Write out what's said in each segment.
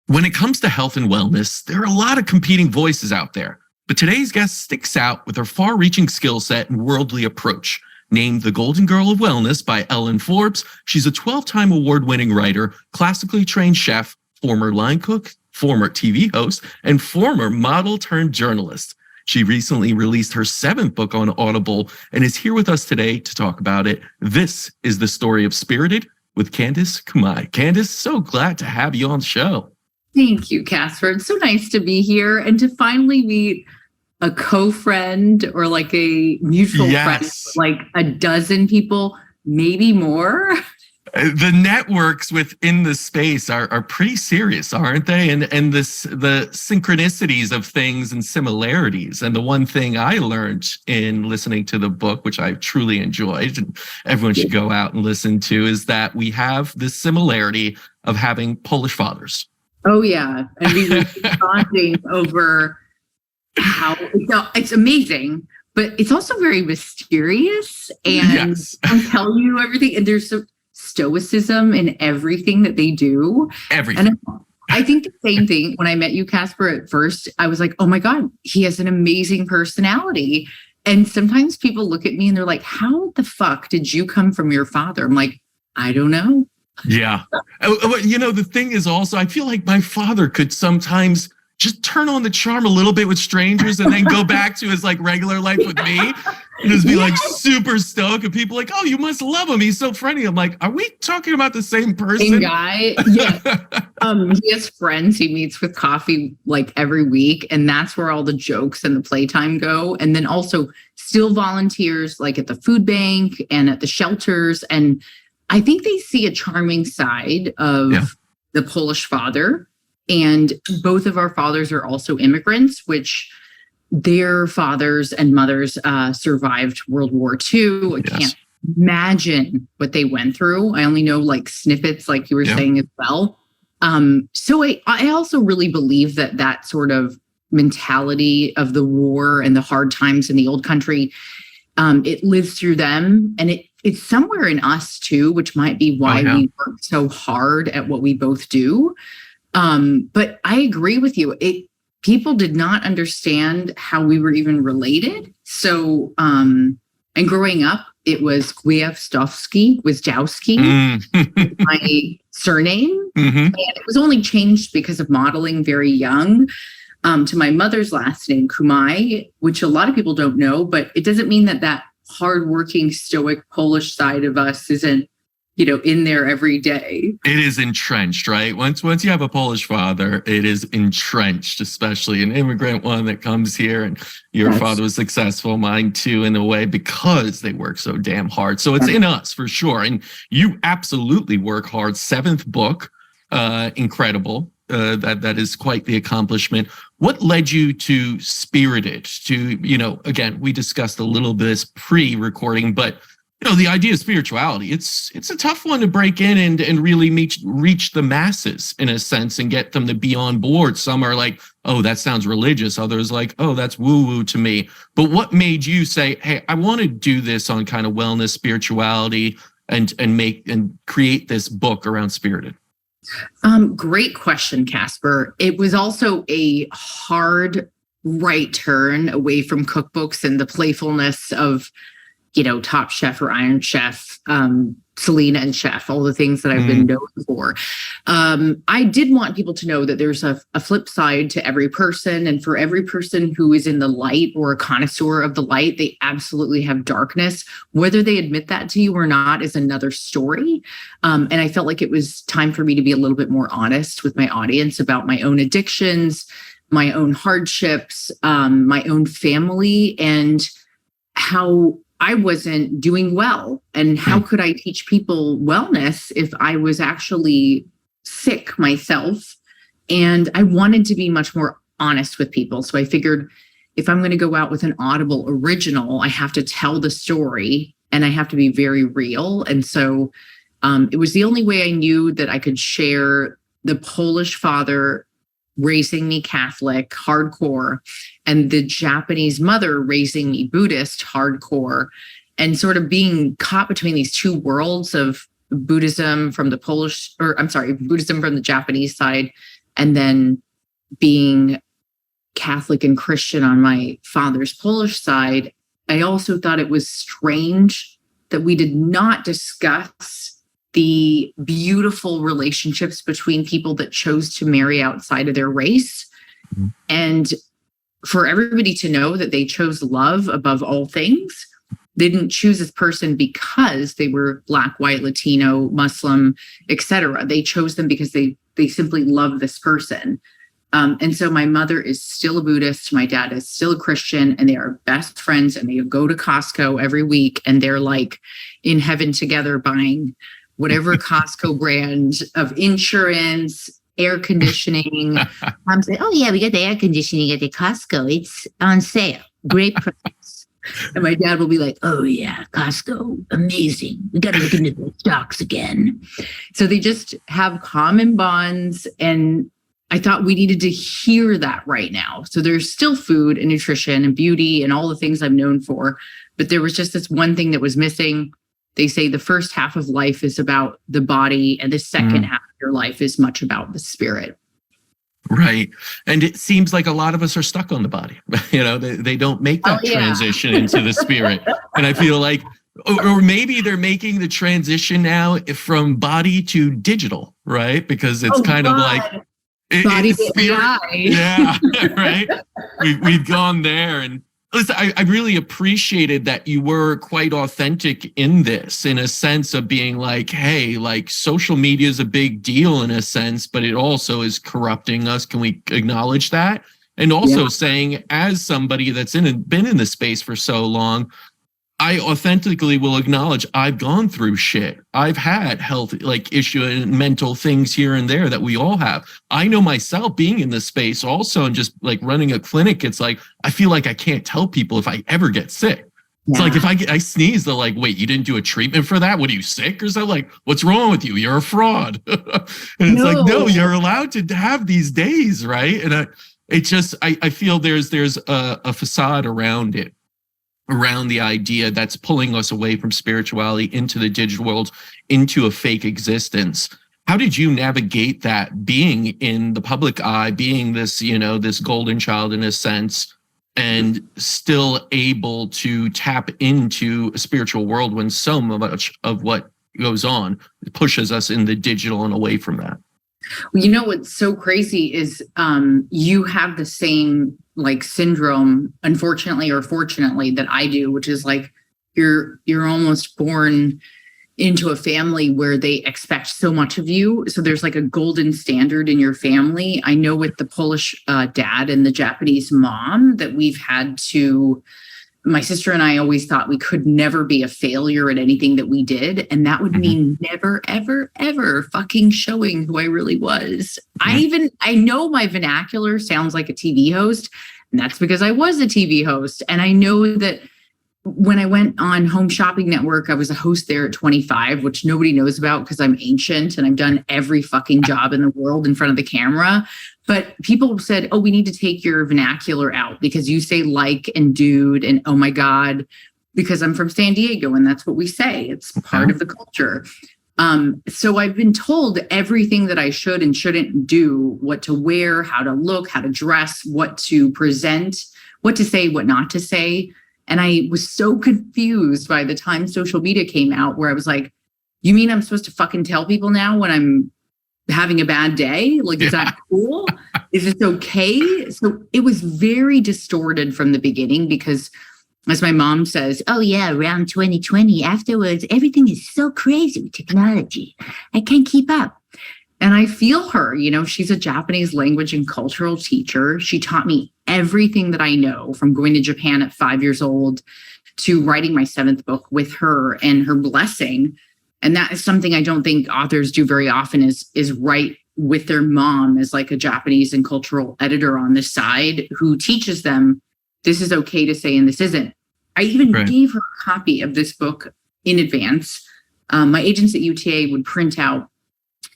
When it comes to health and wellness, there are a lot of competing voices out there. But today's guest sticks out with her far-reaching skill set and worldly approach. Named the Golden Girl of Wellness by Ellen Forbes, she's a 12-time award-winning writer, classically trained chef, former line cook, former TV host, and former model-turned-journalist. She recently released her 7th book on Audible and is here with us today to talk about it. This is the story of Spirited with Candice Kamae. Candice, so glad to have you on the show. Thank you, Casper. It's so nice to be here and to finally meet a co-friend or like a mutual friend, like a dozen people, maybe more. The networks within the space are pretty serious, aren't they? And the synchronicities of things and similarities. And the one thing I learned in listening to the book, which I truly enjoyed, and everyone should go out and listen to, is that we have this similarity of having Polish fathers. Oh, yeah. And we were bonding over how it's amazing, but it's also very mysterious. And I tell you everything. And there's some stoicism in everything that they do. Everything. And I think the same thing when I met you, Casper, at first, I was like, oh my God, he has an amazing personality. And sometimes people look at me and they're like, how the fuck did you come from your father? I'm like, I don't know. Yeah. You know, the thing is also, I feel like my father could sometimes just turn on the charm a little bit with strangers and then go back to his like regular life with me and just be like super stoked. And people like, oh, you must love him. He's so friendly. I'm like, are we talking about the same person? Same guy. Yeah. He has friends he meets with coffee like every week. And that's where all the jokes and the playtime go. And then also still volunteers like at the food bank and at the shelters. And I think they see a charming side of the Polish father. And both of our fathers are also immigrants, which their fathers and mothers survived World War II. I can't imagine what they went through. I only know like snippets, like you were saying as well. So I also really believe that sort of mentality of the war and the hard times in the old country, it lives through them. And it's somewhere in us too, which might be why we work so hard at what we both do. But I agree with you. People did not understand how we were even related. So, and growing up, it was Gwiazdowski, my surname. And it was only changed because of modeling very young, to my mother's last name, Kamae, which a lot of people don't know, but it doesn't mean that hardworking, stoic Polish side of us isn't, in there every day. It is entrenched, right? Once you have a Polish father, it is entrenched, especially an immigrant one that comes here. And your father was successful, mine too, in a way, because they work so damn hard. So it's in us for sure. And you absolutely work hard. 7th book, incredible. That is quite the accomplishment. What led you to Spirited? To, again, we discussed a little bit this pre-recording, but the idea of spirituality, it's a tough one to break in and really reach the masses in a sense and get them to be on board. Some are like, oh, that sounds religious. Others like, oh, that's woo-woo to me. But what made you say, hey, I want to do this on kind of wellness, spirituality, and create this book around Spirited? Great question, Casper. It was also a hard right turn away from cookbooks and the playfulness of Top Chef or Iron Chef, Selena and Chef, all the things that I've been known for. I did want people to know that there's a flip side to every person. And for every person who is in the light or a connoisseur of the light, they absolutely have darkness. Whether they admit that to you or not is another story. And I felt like it was time for me to be a little bit more honest with my audience about my own addictions, my own hardships, my own family, and how I wasn't doing well. And how could I teach people wellness if I was actually sick myself? And I wanted to be much more honest with people. So I figured if I'm going to go out with an Audible original, I have to tell the story and I have to be very real. And so it was the only way I knew that I could share the Polish father raising me Catholic hardcore and the Japanese mother raising me Buddhist hardcore, and sort of being caught between these two worlds of Buddhism from the Buddhism from the Japanese side And then being Catholic and Christian on my father's Polish side, I also thought it was strange that we did not discuss the beautiful relationships between people that chose to marry outside of their race. Mm-hmm. And for everybody to know that they chose love above all things. They didn't choose this person because they were Black, white, Latino, Muslim, etc. They chose them because they simply love this person. And so my mother is still a Buddhist. My dad is still a Christian, and they are best friends, and they go to Costco every week, and they're like in heaven together buying whatever Costco brand of insurance, air conditioning. I'm saying, oh yeah, we got the air conditioning at the Costco. It's on sale. Great price. And my dad will be like, oh yeah, Costco, amazing. We got to look into the stocks again. So they just have common bonds. And I thought we needed to hear that right now. So there's still food and nutrition and beauty and all the things I'm known for. But there was just this one thing that was missing. They say the first half of life is about the body, and the second half of your life is much about the spirit. Right. And it seems like a lot of us are stuck on the body. You know, they don't make that transition into the spirit. And I feel like, or maybe they're making the transition now from body to digital, right? Because it's kind of like body to AI. Yeah, right. We've gone there. And listen, I really appreciated that you were quite authentic in this, in a sense of being like, hey, like social media is a big deal in a sense, but it also is corrupting us. Can we acknowledge that? And also saying, as somebody that's been in the space for so long, I authentically will acknowledge I've gone through shit. I've had health like issue and mental things here and there that we all have. I know myself being in this space also, and just like running a clinic. It's like, I feel like I can't tell people if I ever get sick. It's like if I sneeze, they're like, wait, you didn't do a treatment for that? What, are you sick? Or something? Like, what's wrong with you? You're a fraud. And it's like, no, you're allowed to have these days, right? And I feel there's a facade around it, around the idea that's pulling us away from spirituality into the digital world, into a fake existence. How did you navigate that, being in the public eye, being this, this golden child in a sense, and still able to tap into a spiritual world when so much of what goes on pushes us in the digital and away from that? Well, what's so crazy is you have the same like syndrome, unfortunately or fortunately, that I do, which is like you're almost born into a family where they expect so much of you. So there's like a golden standard in your family. I know with the Polish dad and the Japanese mom that we've had to, my sister and I always thought we could never be a failure at anything that we did. And that would mean never, ever, ever fucking showing who I really was. I know my vernacular sounds like a TV host, and that's because I was a TV host. And I know that when I went on Home Shopping Network, I was a host there at 25, which nobody knows about because I'm ancient and I've done every fucking job in the world in front of the camera. But people said, oh, we need to take your vernacular out because you say like and dude and oh my God, because I'm from San Diego and that's what we say. It's part of the culture. So I've been told everything that I should and shouldn't do, what to wear, how to look, how to dress, what to present, what to say, what not to say. And I was so confused by the time social media came out, where I was like, you mean I'm supposed to fucking tell people now when I'm having a bad day? Like, is that cool? Is this okay? So it was very distorted from the beginning because, as my mom says, oh yeah, around 2020, afterwards, everything is so crazy with technology. I can't keep up. And I feel her, she's a Japanese language and cultural teacher. She taught me everything that I know, from going to Japan at 5 years old to writing my 7th book with her and her blessing. And that is something I don't think authors do very often, is write with their mom as like a Japanese and cultural editor on the side who teaches them this is okay to say and this isn't. I even gave her a copy of this book in advance. My agents at UTA would print out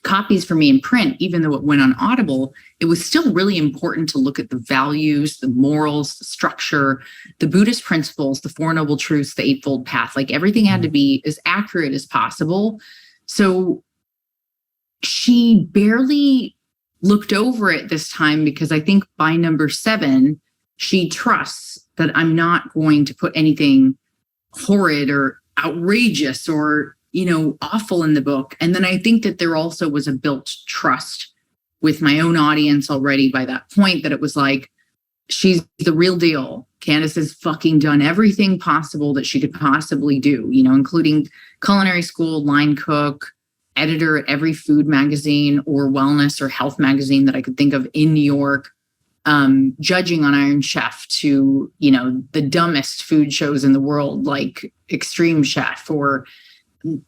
copies for me in print. Even though it went on Audible, it was still really important to look at the values, the morals, the structure, the Buddhist principles, the Four Noble Truths, the Eightfold Path. Like everything had to be as accurate as possible. So she barely looked over it this time because I think by number 7, she trusts that I'm not going to put anything horrid or outrageous or, awful in the book. And then I think that there also was a built trust with my own audience already by that point, that it was like, she's the real deal. Candace has fucking done everything possible that she could possibly do, including culinary school, line cook, editor at every food magazine or wellness or health magazine that I could think of in New York, judging on Iron Chef to, the dumbest food shows in the world, like Extreme Chef, or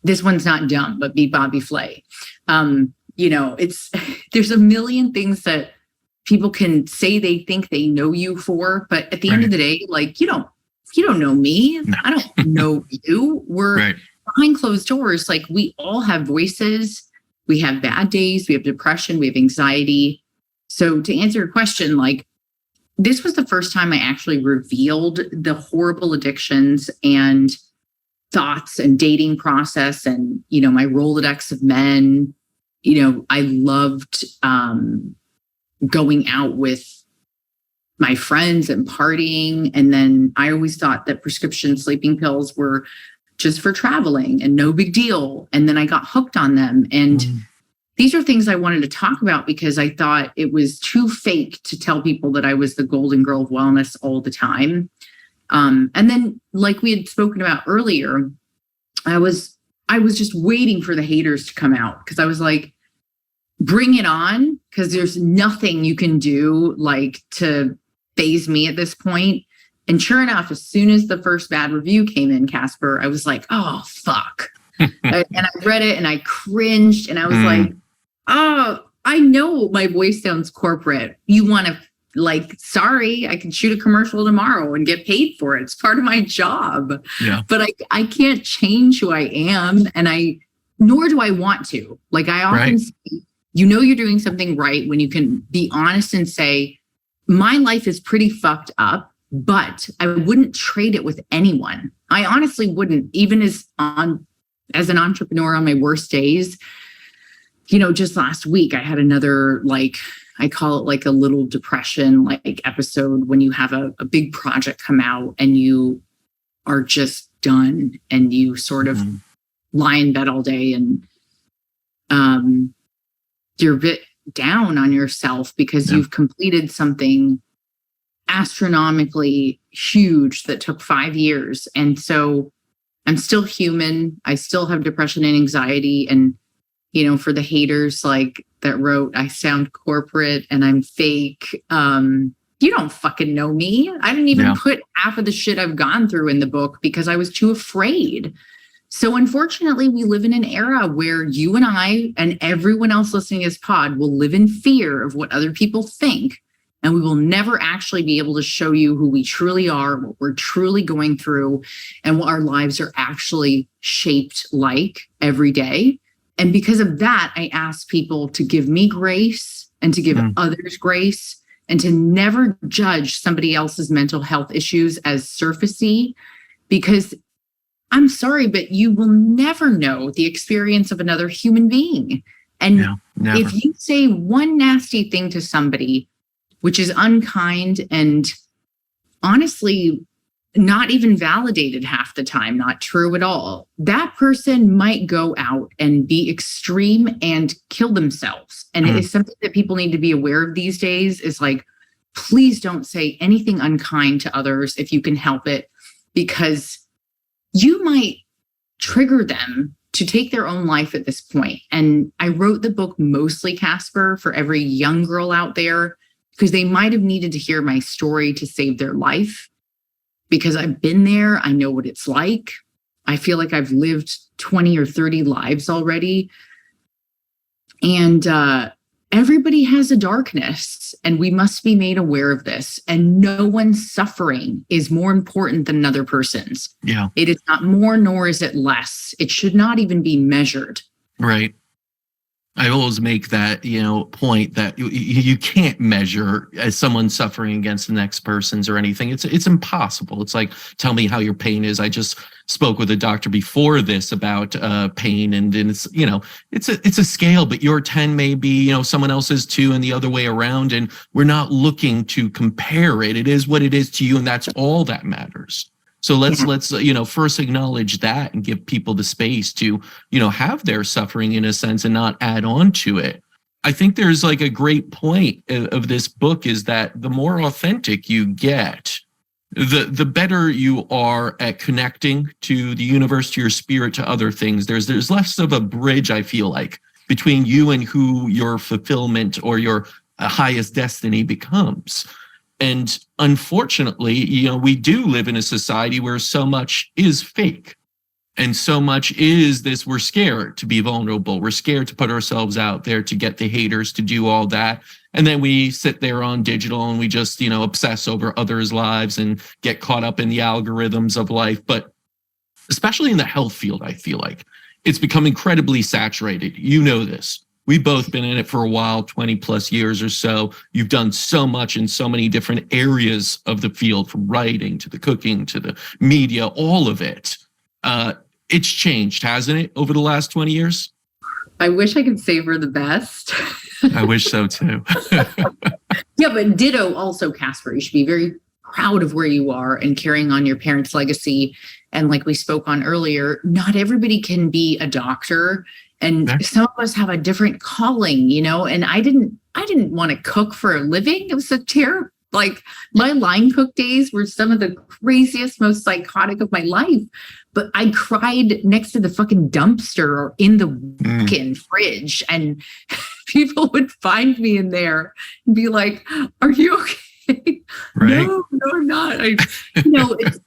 this one's not dumb, but Be Bobby Flay. It's there's a million things that people can say they think they know you for, but at the end of the day, like, you don't know me. No. I don't know you. We're behind closed doors. Like, we all have voices. We have bad days. We have depression. We have anxiety. So to answer your question, like, this was the first time I actually revealed the horrible addictions and thoughts and dating process and, my Rolodex of men. I loved going out with my friends and partying. And then I always thought that prescription sleeping pills were just for traveling and no big deal. And then I got hooked on them. And these are things I wanted to talk about because I thought it was too fake to tell people that I was the golden girl of wellness all the time. And then, like we had spoken about earlier, I was just waiting for the haters to come out because I was like, bring it on, because there's nothing you can do like to phase me at this point. And sure enough, as soon as the first bad review came in, Casper, I was like, oh, fuck. And I read it and I cringed and I was like, oh, I know my voice sounds corporate. You want to sorry, I can shoot a commercial tomorrow and get paid for it. It's part of my job. Yeah. But I can't change who I am. And nor do I want to. Like, I often say, you're doing something right when you can be honest and say, my life is pretty fucked up, but I wouldn't trade it with anyone. I honestly wouldn't, even as an entrepreneur on my worst days. Just last week, I had another, I call it like a little depression, episode when you have a big project come out and you are just done and you sort of lie in bed all day and, you're a bit down on yourself because you've completed something astronomically huge that took 5 years. And so I'm still human. I still have depression and anxiety. And, for the haters that wrote, I sound corporate and I'm fake. You don't fucking know me. I didn't even put half of the shit I've gone through in the book because I was too afraid. So unfortunately, we live in an era where you and I and everyone else listening to this pod will live in fear of what other people think. And we will never actually be able to show you who we truly are, what we're truly going through, and what our lives are actually shaped like every day. And because of that, I ask people to give me grace and to give others grace and to never judge somebody else's mental health issues as surfacey, because I'm sorry, but you will never know the experience of another human being. And if you say one nasty thing to somebody, which is unkind and honestly not even validated half the time, not true at all, that person might go out and be extreme and kill themselves. And it is something that people need to be aware of these days, is please don't say anything unkind to others if you can help it, because you might trigger them to take their own life at this point. And I wrote the book mostly, Casper, for every young girl out there, because they might have needed to hear my story to save their life, because I've been there. I know what it's like. I feel like I've lived 20 or 30 lives already. And everybody has a darkness, and we must be made aware of this. And no one's suffering is more important than another person's. Yeah. It is not more, nor is it less. It should not even be measured. Right. I always make that, point that you can't measure as someone suffering against the next person's or anything. It's impossible. It's like, tell me how your pain is. I just spoke with a doctor before this about pain, and it's it's a scale, but your 10 may be someone else's 2 and the other way around, and we're not looking to compare it. It is what it is to you, and that's all that matters. So let's first acknowledge that and give people the space to have their suffering in a sense and not add on to it. I think there's like a great point of this book is that the more authentic you get, the better you are at connecting to the universe, to your spirit, to other things. There's less of a bridge, I feel like, between you and who your fulfillment or your highest destiny becomes. And unfortunately, we do live in a society where so much is fake. And so much is this, we're scared to be vulnerable. We're scared to put ourselves out there, to get the haters, to do all that. And then we sit there on digital and we just, obsess over others' lives and get caught up in the algorithms of life. But especially in the health field, I feel like it's become incredibly saturated. You know this. We've both been in it for a while, 20 plus years or so. You've done so much in so many different areas of the field, from writing to the cooking to the media, all of it. It's changed, hasn't it, over the last 20 years? I wish I could say we're the best. I wish so too. Yeah, but ditto also, Casper. You should be very proud of where you are and carrying on your parents' legacy. And like we spoke on earlier, not everybody can be a doctor. And some of us have a different calling, and I didn't want to cook for a living. It was a terrible, like my line cook days were some of the craziest, most psychotic of my life. But I cried next to the fucking dumpster or in the fucking fridge, and people would find me in there and be like, "Are you okay?" Right? No, I'm not. It's,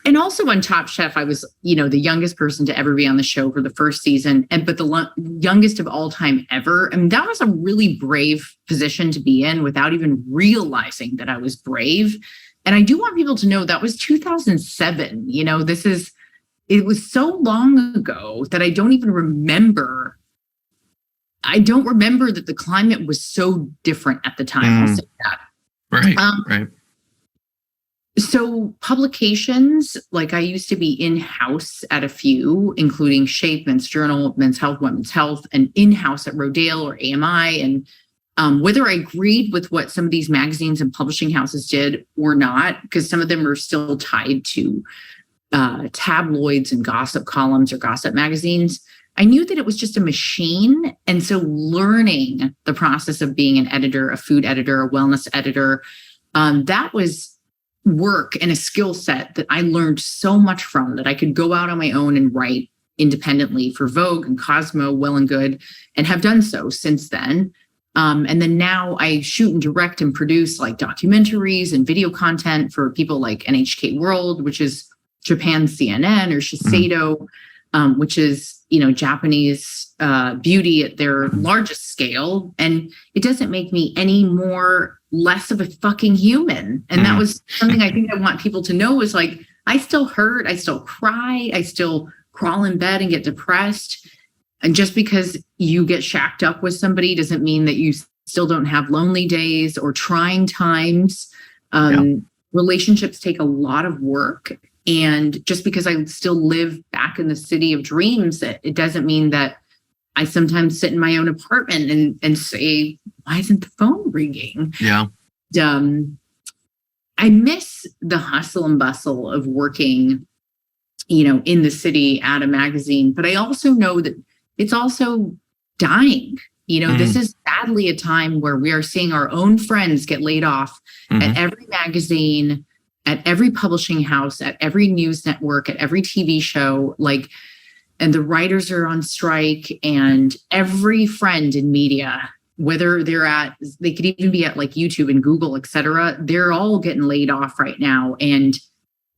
and also on Top Chef, I was, the youngest person to ever be on the show for the first season, but the youngest of all time ever. And that was a really brave position to be in without even realizing that I was brave. And I do want people to know that was 2007. It was so long ago that I don't even remember. I don't remember that the climate was so different at the time. I'll say that. Right, right. So publications, like I used to be in-house at a few, including Shape, Men's Journal, Men's Health, Women's Health, and in-house at Rodale or AMI. And whether I agreed with what some of these magazines and publishing houses did or not, because some of them are still tied to tabloids and gossip columns or gossip magazines, I knew that it was just a machine. And so learning the process of being an editor, a food editor, a wellness editor, that was work and a skill set that I learned so much from, that I could go out on my own and write independently for Vogue and Cosmo, Well and Good, and have done so since then. And then now I shoot and direct and produce like documentaries and video content for people like NHK World, which is Japan CNN, or Shiseido, which is, Japanese beauty at their largest scale. And it doesn't make me any less of a fucking human. And that was something I think I want people to know, is like, I still hurt, I still cry, I still crawl in bed and get depressed. And just because you get shacked up with somebody doesn't mean that you still don't have lonely days or trying times. Relationships take a lot of work. And just because I still live back in the city of dreams, it doesn't mean that I sometimes sit in my own apartment and say, why isn't the phone ringing? Yeah. I miss the hustle and bustle of working, in the city at a magazine, but I also know that it's also dying. This is sadly a time where we are seeing our own friends get laid off at every magazine, at every publishing house, at every news network, at every TV show, and the writers are on strike, and every friend in media, whether they could even be at like YouTube and Google, et cetera, they're all getting laid off right now. And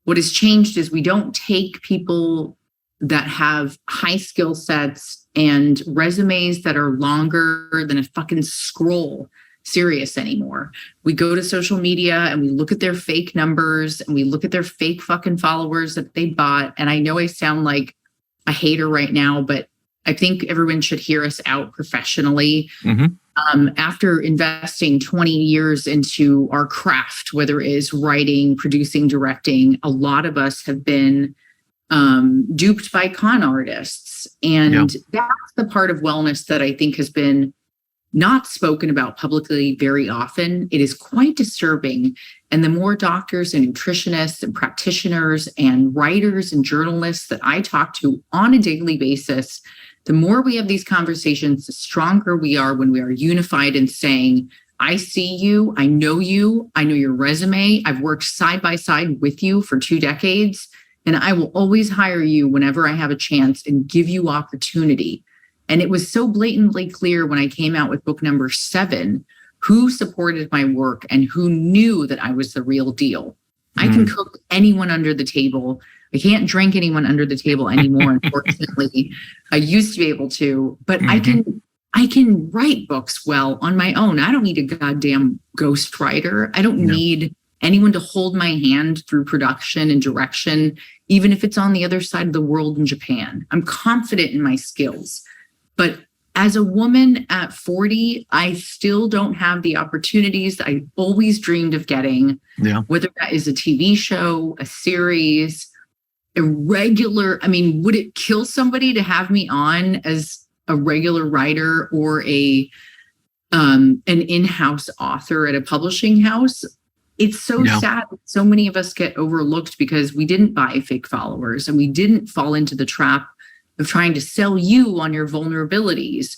what has changed is we don't take people that have high skill sets and resumes that are longer than a fucking scroll serious anymore. We go to social media and we look at their fake numbers and we look at their fake fucking followers that they bought. And I know I sound like a hater right now, but I think everyone should hear us out professionally. Mhm. After investing 20 years into our craft, whether it is writing, producing, directing, a lot of us have been duped by con artists. And that's the part of wellness that I think has been not spoken about publicly very often. It is quite disturbing. And the more doctors and nutritionists and practitioners and writers and journalists that I talk to on a daily basis, the more we have these conversations, the stronger we are when we are unified in saying, I see you, I know your resume, I've worked side by side with you for 2 decades, and I will always hire you whenever I have a chance and give you opportunity. And it was so blatantly clear when I came out with book number 7, who supported my work and who knew that I was the real deal. I can cook anyone under the table. I can't drink anyone under the table anymore, unfortunately. I used to be able to, but I can write books well on my own. I don't need a goddamn ghostwriter. I don't need anyone to hold my hand through production and direction, even if it's on the other side of the world in Japan. I'm confident in my skills. But as a woman at 40, I still don't have the opportunities that I always dreamed of getting, whether that is a TV show, a series, a regular. I mean, would it kill somebody to have me on as a regular writer or an in-house author at a publishing house? It's so sad. So many of us get overlooked because we didn't buy fake followers and we didn't fall into the trap of trying to sell you on your vulnerabilities.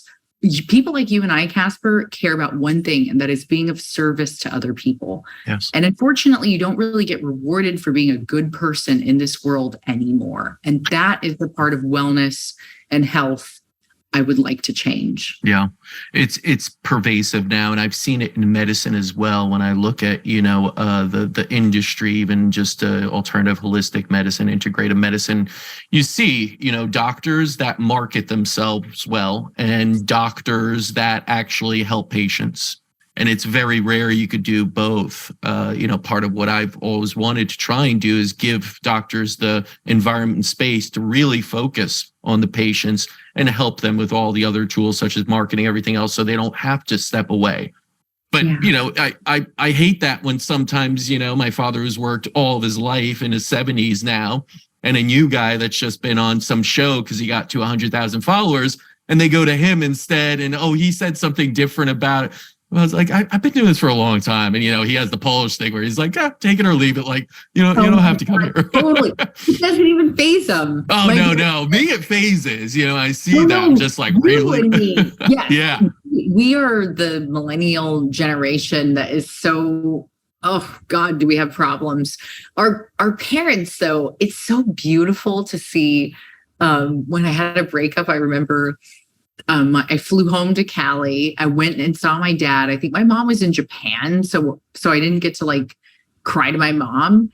People like you and I, Casper, care about one thing, and that is being of service to other people. Yes. And unfortunately, you don't really get rewarded for being a good person in this world anymore. And that is the part of wellness and health I would like to change. Yeah, it's pervasive now, and I've seen it in medicine as well. When I look at the industry, even just alternative holistic medicine, integrative medicine, you see doctors that market themselves well and doctors that actually help patients. And it's very rare you could do both. Part of what I've always wanted to try and do is give doctors the environment and space to really focus on the patients and help them with all the other tools such as marketing, everything else, so they don't have to step away. But, I hate that when sometimes, my father has worked all of his life in his 70s now, and a new guy that's just been on some show because he got to 100,000 followers, and they go to him instead, and, he said something different about it. Well, I was like, I've been doing this for a long time. And, he has the Polish thing where he's like, take it or leave it. Like, you don't have to come here. Totally. It doesn't even faze him. Oh, no. Me, it phases. I see that. I'm just like, really? And me. Yeah. We are the millennial generation that is so, oh God, do we have problems? Our parents, though, it's so beautiful to see. When I had a breakup, I remember I flew home to Cali. I went and saw my dad. I think my mom was in Japan, so I didn't get to cry to my mom.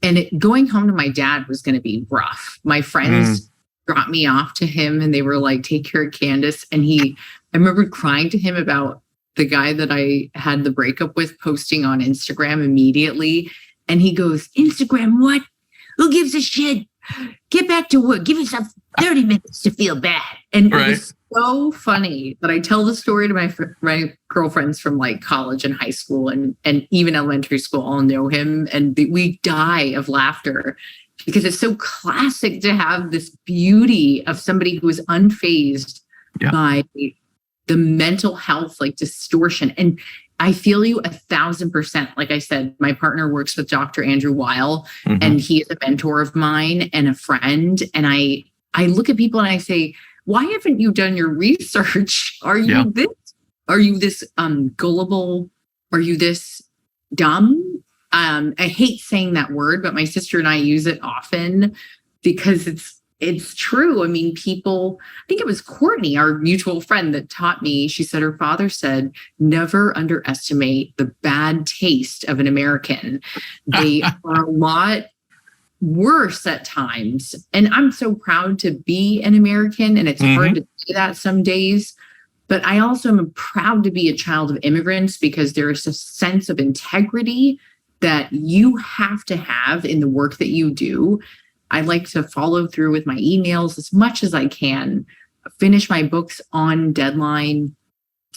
And going home to my dad was going to be rough. My friends dropped me off to him, and they were like, "Take care of Candace." And I remember crying to him about the guy that I had the breakup with posting on Instagram immediately. And he goes, "Instagram, what? Who gives a shit? Get back to work. Give yourself 30 minutes to feel bad." And it was so funny that I tell the story to my girlfriends from college and high school and even elementary school all know him. And we die of laughter because it's so classic to have this beauty of somebody who is unfazed by the mental health distortion. And I feel you 1,000%. Like I said, my partner works with Dr. Andrew Weil, and he is a mentor of mine and a friend. And I look at people and I say, why haven't you done your research? Are you this gullible? Are you this dumb? I hate saying that word, but my sister and I use it often because it's true. I mean, I think it was Courtney, our mutual friend, that taught me. She said her father said, never underestimate the bad taste of an American. They are a lot worse at times. And I'm so proud to be an American, and it's hard to say that some days. But I also am proud to be a child of immigrants because there is a sense of integrity that you have to have in the work that you do. I like to follow through with my emails as much as I can. finish my books on deadline,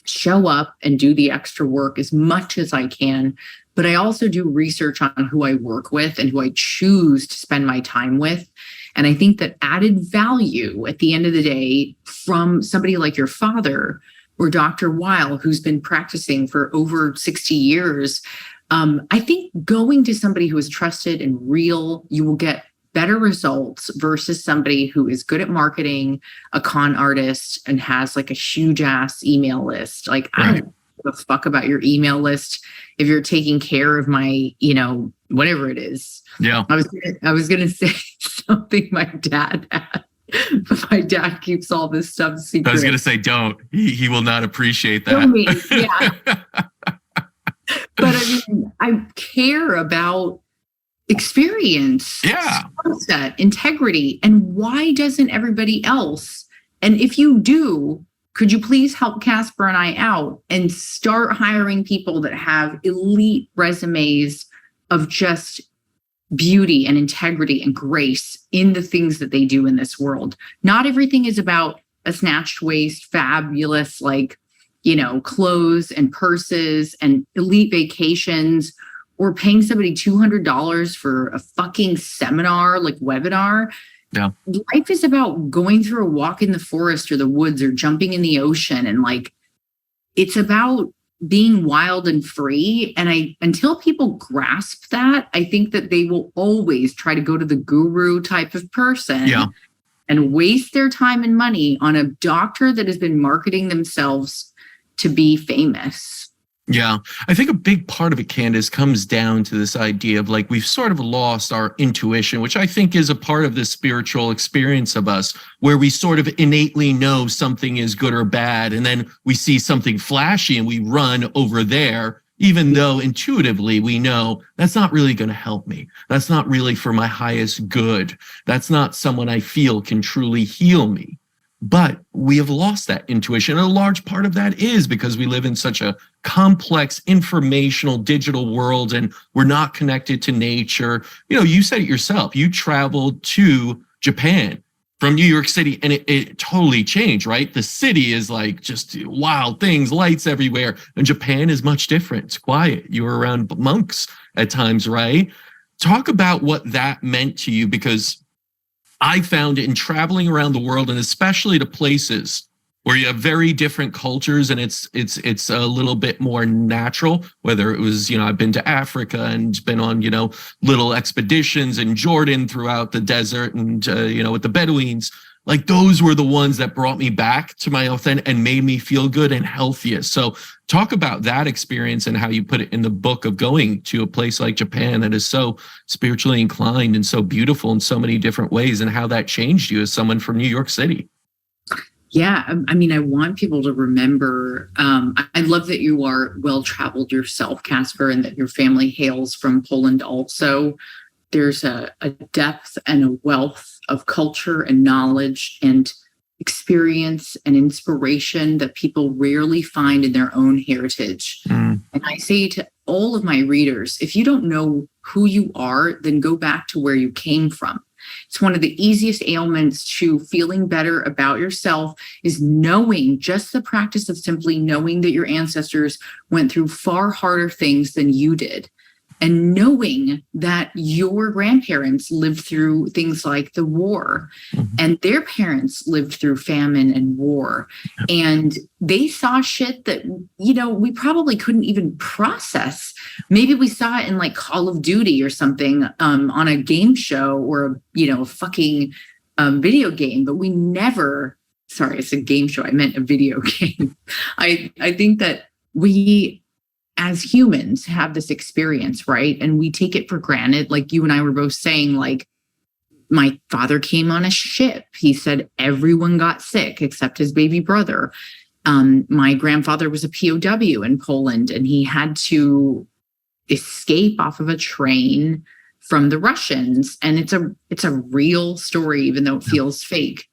show up and do the extra work as much as I can. But I also do research on who I work with and who I choose to spend my time with. And I think that added value at the end of the day from somebody like your father or Dr. Weil, who's been practicing for over 60 years, I think going to somebody who is trusted and real, you will get better results versus somebody who is good at marketing, a con artist, and has like a huge ass email list. Like, I don't give a fuck about your email list if you're taking care of my, whatever it is. Yeah. I was gonna say something my dad had, but my dad keeps all this stuff secret. I was gonna say, don't. He will not appreciate that. But I mean, I care about experience, skill set, integrity, and why doesn't everybody else? And if you do, could you please help Casper and I out and start hiring people that have elite resumes of just beauty and integrity and grace in the things that they do in this world? Not everything is about a snatched waist, fabulous, clothes and purses and elite vacations, or paying somebody $200 for a fucking seminar, like webinar. Yeah. Life is about going through a walk in the forest or the woods or jumping in the ocean. And it's about being wild and free. And until people grasp that, I think that they will always try to go to the guru type of person and waste their time and money on a doctor that has been marketing themselves to be famous. Yeah, I think a big part of it, Candace, comes down to this idea of we've sort of lost our intuition, which I think is a part of the spiritual experience of us, where we sort of innately know something is good or bad. And then we see something flashy and we run over there, even though intuitively we know that's not really going to help me. That's not really for my highest good. That's not someone I feel can truly heal me. But we have lost that intuition. And a large part of that is because we live in such a complex, informational, digital world, and we're not connected to nature. You said it yourself. You traveled to Japan from New York City, and it totally changed, right? The city is just wild things, lights everywhere. And Japan is much different. It's quiet. You were around monks at times, right? Talk about what that meant to you, because I found in traveling around the world, and especially to places where you have very different cultures, and it's a little bit more natural, whether it was, I've been to Africa and been on, little expeditions in Jordan throughout the desert and, with the Bedouins. Those were the ones that brought me back to my authentic and made me feel good and healthiest. So talk about that experience and how you put it in the book of going to a place like Japan that is so spiritually inclined and so beautiful in so many different ways, and how that changed you as someone from New York City. Yeah, I mean, I want people to remember, I love that you are well-traveled yourself, Casper, and that your family hails from Poland also. There's a depth and a wealth of culture and knowledge and experience and inspiration that people rarely find in their own heritage. And I say to all of my readers, if you don't know who you are, then go back to where you came from. It's one of the easiest ailments to feeling better about yourself is knowing, just the practice of simply knowing that your ancestors went through far harder things than you did. And knowing that your grandparents lived through things like the war, and their parents lived through famine and war, and they saw shit that, we probably couldn't even process. Maybe we saw it in Call of Duty or something on a game show or, a fucking video game, but we never, sorry, it's a game show. I meant a video game. I think that we, as humans, have this experience, right? And we take it for granted. Like you and I were both saying, my father came on a ship. He said everyone got sick except his baby brother. My grandfather was a POW in Poland, and he had to escape off of a train from the Russians. And it's a real story, even though it feels fake.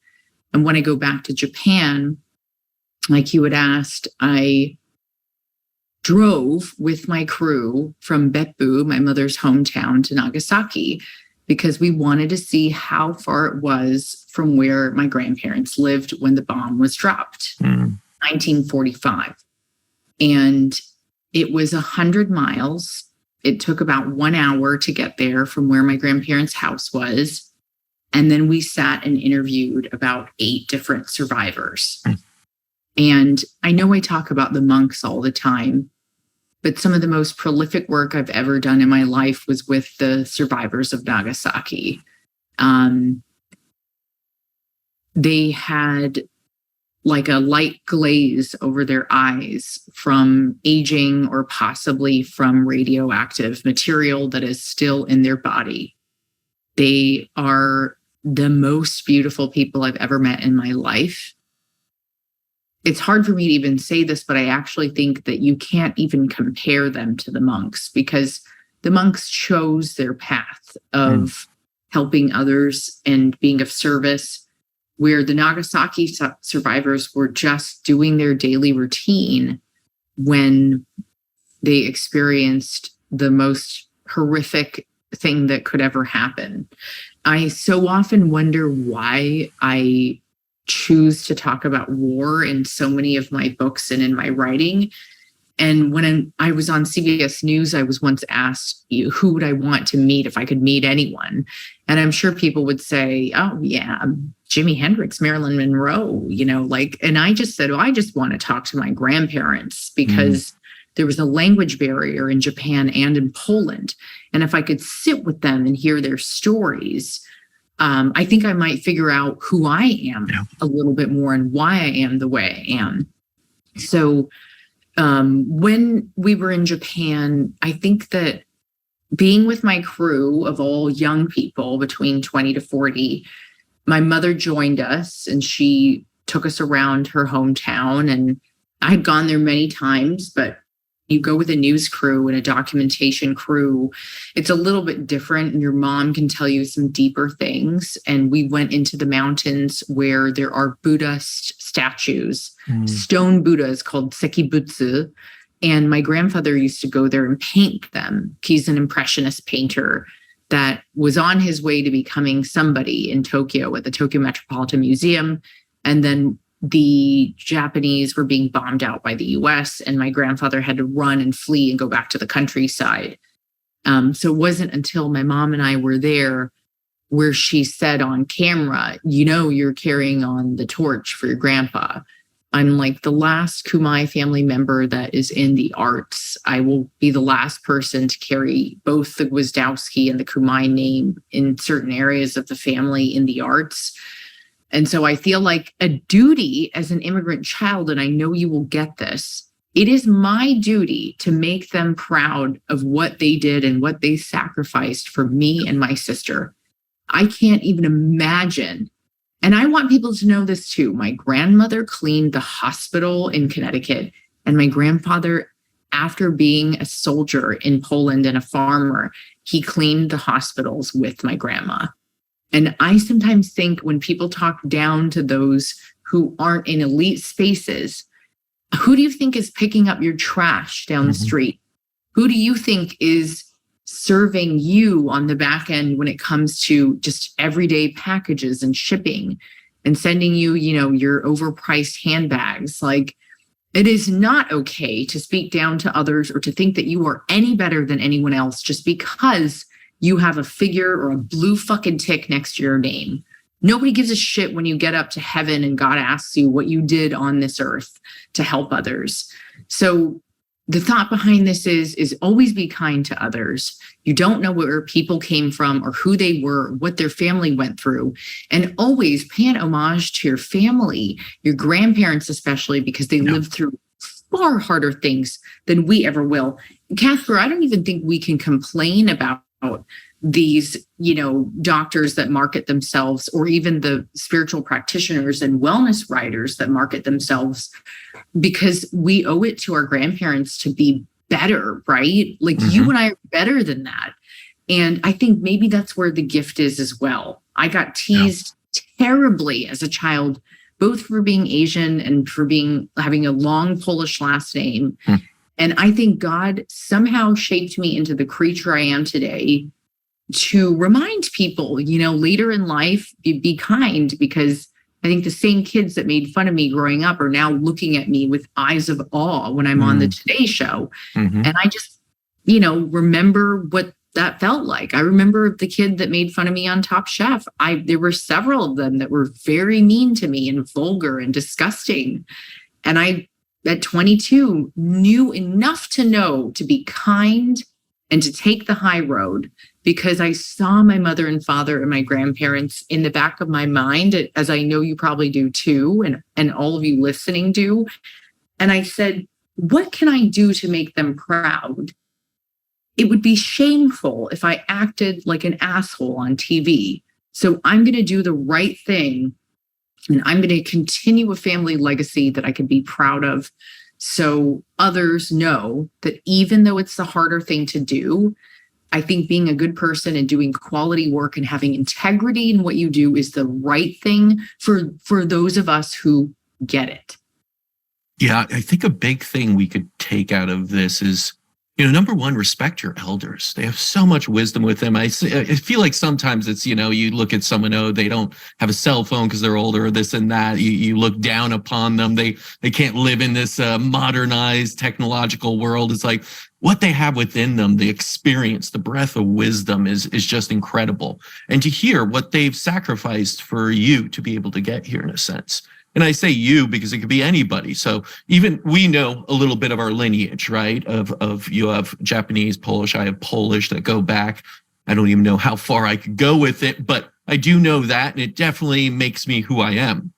And when I go back to Japan, like you had asked, I drove with my crew from Beppu, my mother's hometown, to Nagasaki. because we wanted to see how far it was from where my grandparents lived when the bomb was dropped, 1945. And it was 100 miles. It took about 1 hour to get there from where my grandparents' house was. And then we sat and interviewed about 8 different survivors. And I know I talk about the monks all the time, but some of the most prolific work I've ever done in my life was with the survivors of Nagasaki. They had like a light glaze over their eyes from aging or possibly from radioactive material that is still in their body. They are the most beautiful people I've ever met in my life. It's hard for me to even say this, but I actually think that you can't even compare them to the monks, because the monks chose their path of helping others and being of service, where the Nagasaki survivors were just doing their daily routine when they experienced the most horrific thing that could ever happen. I so often wonder why I choose to talk about war in so many of my books and in my writing. And when I was on CBS News, I was once asked, who would I want to meet if I could meet anyone? And I'm sure people would say, oh, yeah, Jimi Hendrix, Marilyn Monroe, and I just said, I just want to talk to my grandparents, because there was a language barrier in Japan and in Poland. And if I could sit with them and hear their stories, I think I might figure out who I am a little bit more and why I am the way I am. So when we were in Japan, I think that being with my crew of all young people between 20 to 40, my mother joined us and she took us around her hometown. And I had gone there many times, but you go with a news crew and a documentation crew, it's a little bit different, and your mom can tell you some deeper things. And we went into the mountains where there are Buddhist statues, stone Buddhas called Sekibutsu. And my grandfather used to go there and paint them. He's an impressionist painter that was on his way to becoming somebody in Tokyo at the Tokyo Metropolitan Museum. And then the Japanese were being bombed out by the US, and my grandfather had to run and flee and go back to the countryside. So it wasn't until my mom and I were there where she said on camera, you're carrying on the torch for your grandpa. I'm like the last Kumai family member that is in the arts. I will be the last person to carry both the Gwiazdowski and the Kumai name in certain areas of the family in the arts. And so I feel like a duty as an immigrant child, and I know you will get this, it is my duty to make them proud of what they did and what they sacrificed for me and my sister. I can't even imagine. And I want people to know this too. My grandmother cleaned the hospital in Connecticut, and my grandfather, after being a soldier in Poland and a farmer, he cleaned the hospitals with my grandma. And I sometimes think when people talk down to those who aren't in elite spaces, who do you think is picking up your trash down the street? Who do you think is serving you on the back end when it comes to just everyday packages and shipping and sending you, your overpriced handbags? Like, it is not okay to speak down to others or to think that you are any better than anyone else just because you have a figure or a blue fucking tick next to your name. Nobody gives a shit when you get up to heaven and God asks you what you did on this earth to help others. So the thought behind this is always be kind to others. You don't know where people came from or who they were, what their family went through. And always pay an homage to your family, your grandparents especially, because they lived through far harder things than we ever will. Casper, I don't even think we can complain about these, doctors that market themselves, or even the spiritual practitioners and wellness writers that market themselves, because we owe it to our grandparents to be better, right? Like you and I are better than that. And I think maybe that's where the gift is as well. I got teased terribly as a child, both for being Asian and for having a long Polish last name. And I think God somehow shaped me into the creature I am today to remind people, later in life, be kind, because I think the same kids that made fun of me growing up are now looking at me with eyes of awe when I'm on the Today Show. Mm-hmm. And I just, remember what that felt like. I remember the kid that made fun of me on Top Chef. There were several of them that were very mean to me and vulgar and disgusting. And I, at 22, knew enough to know to be kind and to take the high road, because I saw my mother and father and my grandparents in the back of my mind, as I know you probably do too, and all of you listening do. And I said, what can I do to make them proud? It would be shameful if I acted like an asshole on TV. So I'm going to do the right thing, and I'm going to continue a family legacy that I can be proud of, so others know that even though it's the harder thing to do, I think being a good person and doing quality work and having integrity in what you do is the right thing for those of us who get it. Yeah, I think a big thing we could take out of this is, number one, respect your elders. They have so much wisdom with them. I feel like sometimes it's, you look at someone, they don't have a cell phone because they're older, or this and that. You look down upon them. They can't live in this modernized technological world. It's like what they have within them, the experience, the breath of wisdom is just incredible. And to hear what they've sacrificed for you to be able to get here, in a sense. And I say you because it could be anybody. So even we know a little bit of our lineage, right? Of you have Japanese, Polish, I have Polish that go back. I don't even know how far I could go with it, but I do know that, and it definitely makes me who I am.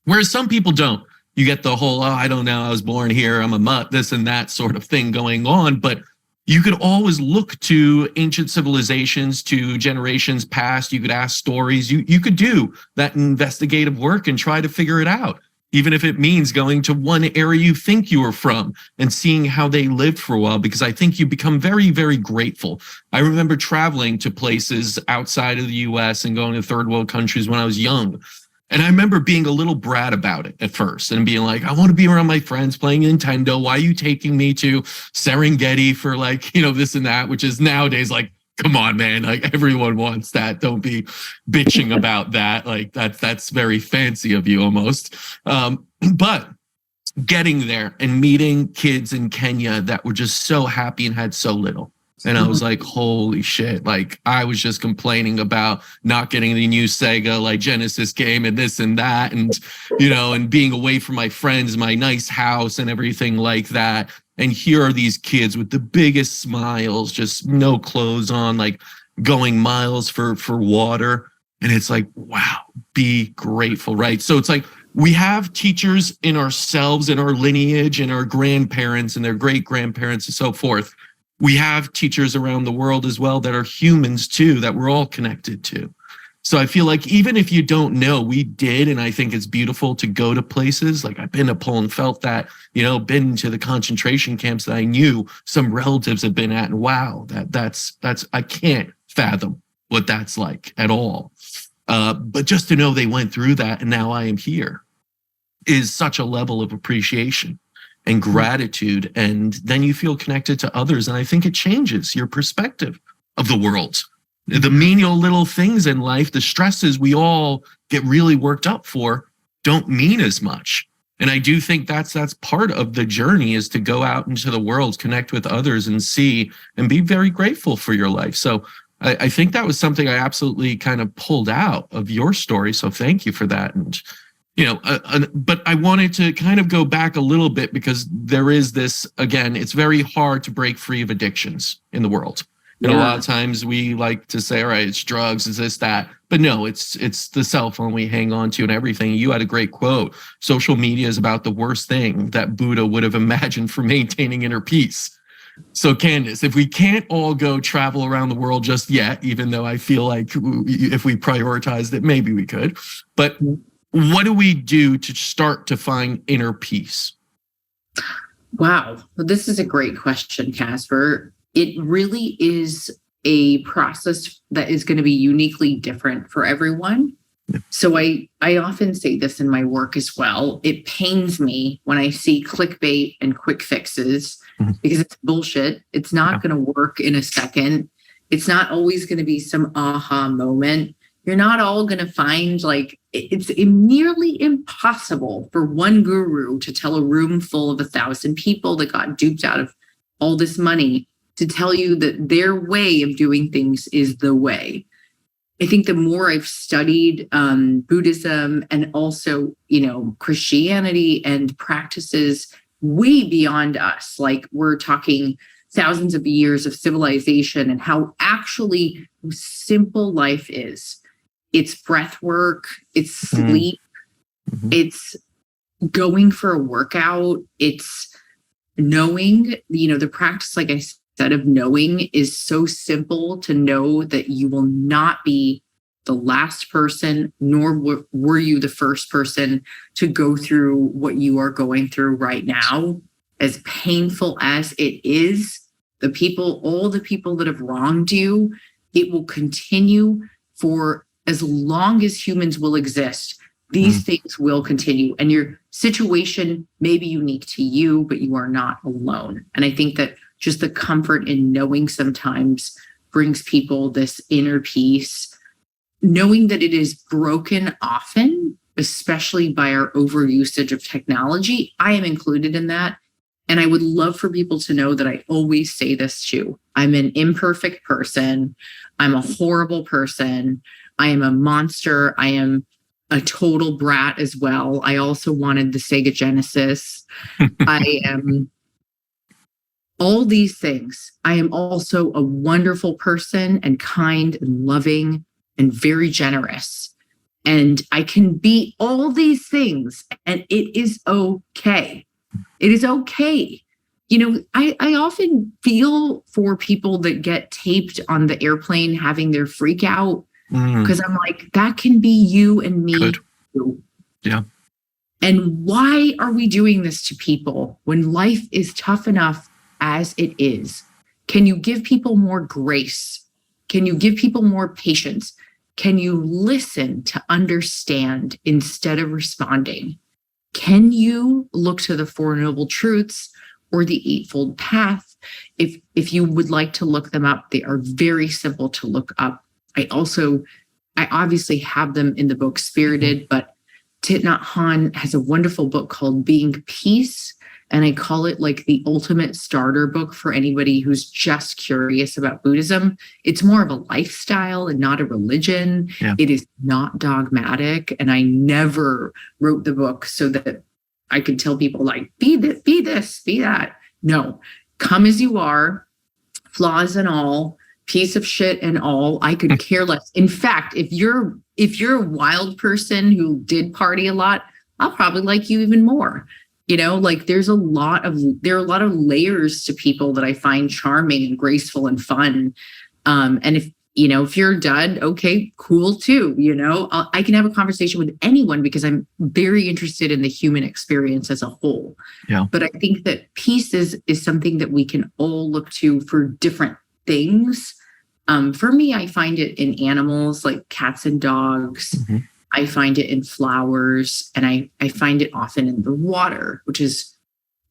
Whereas some people don't. You get the whole, I don't know, I was born here, I'm a mutt, this and that sort of thing going on. But you could always look to ancient civilizations, to generations past. You could ask stories. You could do that investigative work and try to figure it out, even if it means going to one area you think you were from and seeing how they lived for a while, because I think you become very, very grateful. I remember traveling to places outside of the US and going to third world countries when I was young. And I remember being a little brat about it at first and being like, I want to be around my friends playing Nintendo. Why are you taking me to Serengeti for this and that, which is nowadays like, come on, man, like everyone wants that. Don't be bitching about that. Like that's very fancy of you almost. But getting there and meeting kids in Kenya that were just so happy and had so little. And I was like, holy shit. Like I was just complaining about not getting the new Sega Genesis game and this and that. And, and being away from my friends, my nice house and everything like that. And here are these kids with the biggest smiles, just no clothes on, like going miles for water. And it's like, wow, be grateful, right? So it's like, we have teachers in ourselves, in our lineage, and our grandparents and their great grandparents and so forth. We have teachers around the world as well that are humans too, that we're all connected to. So I feel like even if you don't know, we did. And I think it's beautiful to go to places like I've been to Poland, felt that, been to the concentration camps that I knew some relatives had been at. And wow, that's I can't fathom what that's like at all. But just to know they went through that and now I am here is such a level of appreciation and gratitude, and then you feel connected to others. And I think it changes your perspective of the world. The menial little things in life, the stresses we all get really worked up for, don't mean as much. And I do think that's part of the journey, is to go out into the world, connect with others and see and be very grateful for your life. So I think that was something I absolutely kind of pulled out of your story. So thank you for that. And but I wanted to kind of go back a little bit, because there is this, again, it's very hard to break free of addictions in the world. And a lot of times we like to say, all right, it's drugs, it's this, that. But no, it's the cell phone we hang on to and everything. You had a great quote. Social media is about the worst thing that Buddha would have imagined for maintaining inner peace. So Candace, if we can't all go travel around the world just yet, even though I feel like if we prioritized it, maybe we could. But what do we do to start to find inner peace? Wow. Well, this is a great question, Casper. It really is a process that is going to be uniquely different for everyone. So I often say this in my work as well. It pains me when I see clickbait and quick fixes because it's bullshit. It's not going to work in a second. It's not always going to be some aha moment. You're not all going to find it's nearly impossible for one guru to tell a room full of 1,000 people that got duped out of all this money to tell you that their way of doing things is the way. I think the more I've studied Buddhism and also, Christianity and practices way beyond us, like we're talking thousands of years of civilization and how actually simple life is. It's breath work, it's sleep, it's going for a workout, it's knowing, the practice, like I said, of knowing is so simple to know that you will not be the last person, nor were you the first person to go through what you are going through right now. As painful as it is, all the people that have wronged you, it will continue for as long as humans will exist. These things will continue. And your situation may be unique to you, but you are not alone. And I think that just the comfort in knowing sometimes brings people this inner peace, knowing that it is broken often, especially by our overusage of technology. I am included in that. And I would love for people to know that I always say this too. I'm an imperfect person. I'm a horrible person. I am a monster. I am a total brat as well. I also wanted the Sega Genesis. I am all these things. I am also a wonderful person and kind and loving and very generous. And I can be all these things, and it is okay. It is okay. I often feel for people that get taped on the airplane having their freak out, because I'm like, that can be you and me too. Yeah. And why are we doing this to people when life is tough enough as it is? Can you give people more grace? Can you give people more patience? Can you listen to understand instead of responding? Can you look to the Four Noble Truths or the Eightfold Path? If you would like to look them up, they are very simple to look up. I obviously have them in the book Spirited, but Thich Nhat Hanh has a wonderful book called Being Peace. And I call it like the ultimate starter book for anybody who's just curious about Buddhism. It's more of a lifestyle and not a religion. Yeah. It is not dogmatic. And I never wrote the book so that I could tell people like, be this, be that. No, come as you are, flaws and all, piece of shit and all. I could care less. In fact, if you're a wild person who did party a lot, I'll probably like you even more. There are a lot of layers to people that I find charming and graceful and fun. And if you're a dud, okay, cool too. I can have a conversation with anyone because I'm very interested in the human experience as a whole. Yeah. But I think that peace is something that we can all look to for different things. For me, I find it in animals like cats and dogs. Mm-hmm. I find it in flowers, and I find it often in the water, which is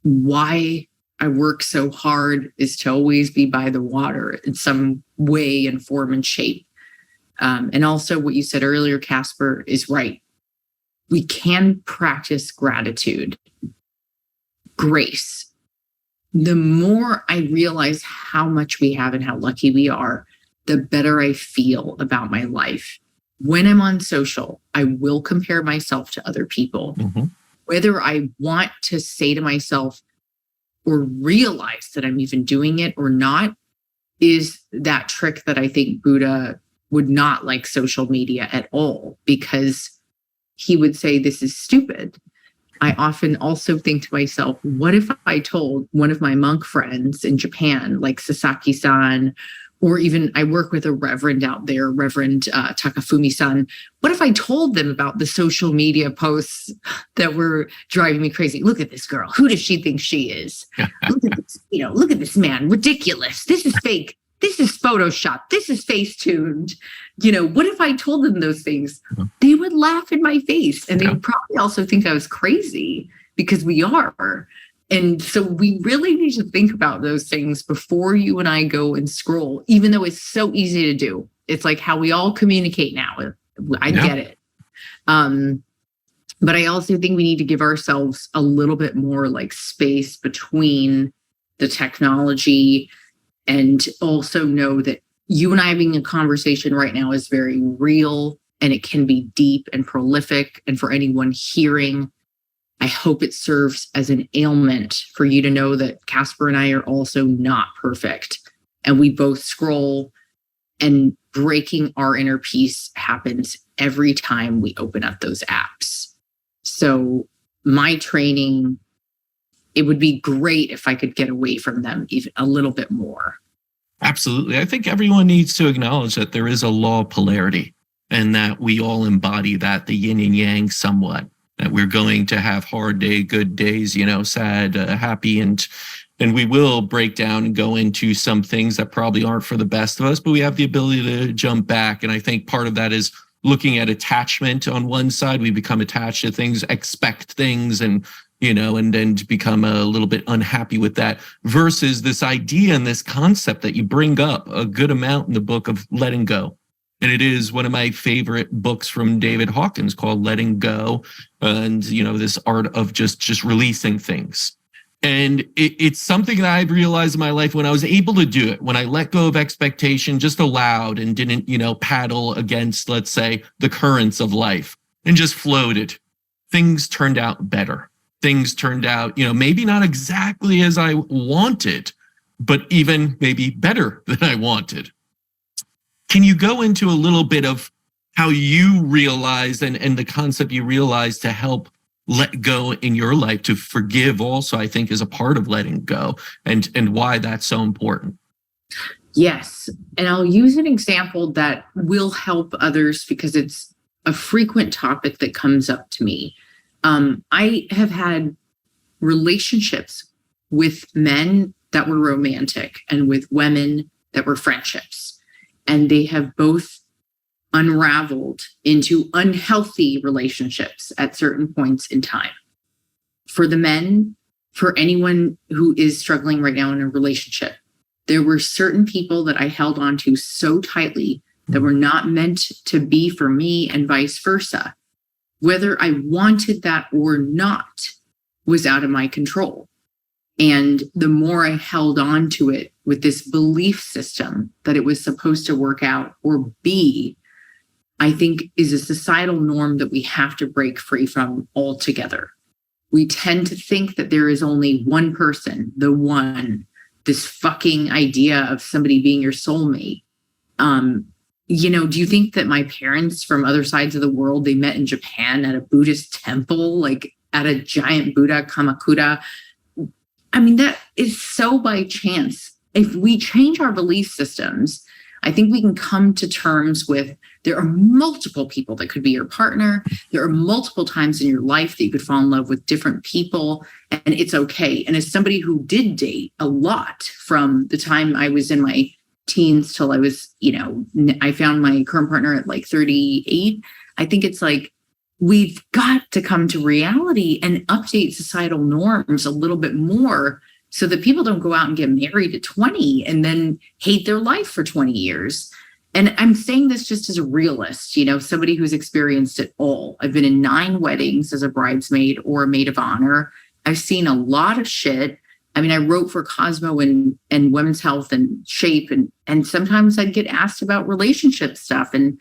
why I work so hard, is to always be by the water in some way and form and shape. And also what you said earlier, Casper, is right. We can practice gratitude, grace. The more I realize how much we have and how lucky we are, the better I feel about my life. When I'm on social, I will compare myself to other people. Mm-hmm. Whether I want to say to myself or realize that I'm even doing it or not is that trick that I think Buddha would not like social media at all, because he would say this is stupid. I often also think to myself, what if I told one of my monk friends in Japan, like Sasaki-san, or even I work with a reverend out there, Reverend Takafumi-san. What if I told them about the social media posts that were driving me crazy? Look at this girl. Who does she think she is? Look at this, look at this man. Ridiculous. This is fake. This is Photoshop. This is face-tuned. What if I told them those things? They would laugh in my face. And they would probably also think I was crazy, because we are. And so we really need to think about those things before you and I go and scroll, even though it's so easy to do. It's like how we all communicate now. I get it. But I also think we need to give ourselves a little bit more like space between the technology, and also know that you and I having a conversation right now is very real, and it can be deep and prolific. And for anyone hearing, I hope it serves as an ailment for you to know that Casper and I are also not perfect. And we both scroll, and breaking our inner peace happens every time we open up those apps. So my training, it would be great if I could get away from them even a little bit more. Absolutely. I think everyone needs to acknowledge that there is a law of polarity, and that we all embody that, the yin and yang somewhat, that we're going to have hard day, good days, sad, happy, and we will break down and go into some things that probably aren't for the best of us, but we have the ability to jump back. And I think part of that is looking at attachment on one side. We become attached to things, expect things, and then become a little bit unhappy with that, versus this idea and this concept that you bring up a good amount in the book of letting go. And it is one of my favorite books from David Hawkins called Letting Go. And, this art of just releasing things. And it's something that I've realized in my life when I was able to do it, when I let go of expectation, just allowed and didn't, paddle against, let's say, the currents of life and just floated. Things turned out better. Things turned out, maybe not exactly as I wanted, but even maybe better than I wanted. Can you go into a little bit of how you realized and the concept you realized to help let go in your life, to forgive also, I think, is a part of letting go, and why that's so important? Yes. And I'll use an example that will help others because it's a frequent topic that comes up to me. I have had relationships with men that were romantic and with women that were friendships, and they have both unraveled into unhealthy relationships at certain points in time. For the men, for anyone who is struggling right now in a relationship, there were certain people that I held on to so tightly that were not meant to be for me, and vice versa. Whether I wanted that or not was out of my control. And the more I held on to it with this belief system that it was supposed to work out or be, I think is a societal norm that we have to break free from altogether. We tend to think that there is only one person, the one, this fucking idea of somebody being your soulmate. Do you think that my parents from other sides of the world, they met in Japan at a Buddhist temple, like at a giant Buddha, Kamakura? I mean, that is so by chance. If we change our belief systems, I think we can come to terms with there are multiple people that could be your partner. There are multiple times in your life that you could fall in love with different people, and it's okay. And as somebody who did date a lot from the time I was in my teens till I was, I found my current partner at like 38. I think it's like, we've got to come to reality and update societal norms a little bit more so that people don't go out and get married at 20 and then hate their life for 20 years. And I'm saying this just as a realist, somebody who's experienced it all. I've been in 9 weddings as a bridesmaid or a maid of honor. I've seen a lot of shit. I mean, I wrote for Cosmo and Women's Health and Shape, and sometimes I'd get asked about relationship stuff. And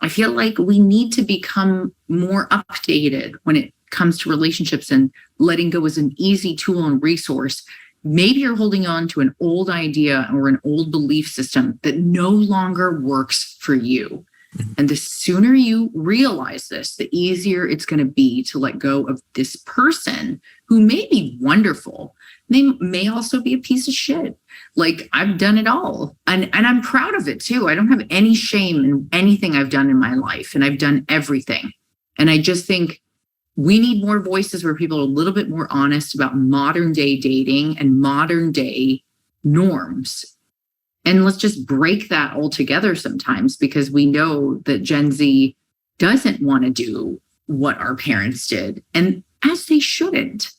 I feel like we need to become more updated when it comes to relationships, and letting go is an easy tool and resource. Maybe you're holding on to an old idea or an old belief system that no longer works for you. And the sooner you realize this, the easier it's going to be to let go of this person who may be wonderful. They may also be a piece of shit. Like, I've done it all. And I'm proud of it too. I don't have any shame in anything I've done in my life. And I've done everything. And I just think we need more voices where people are a little bit more honest about modern day dating and modern day norms. And let's just break that altogether sometimes, because we know that Gen Z doesn't want to do what our parents did, and as they shouldn't.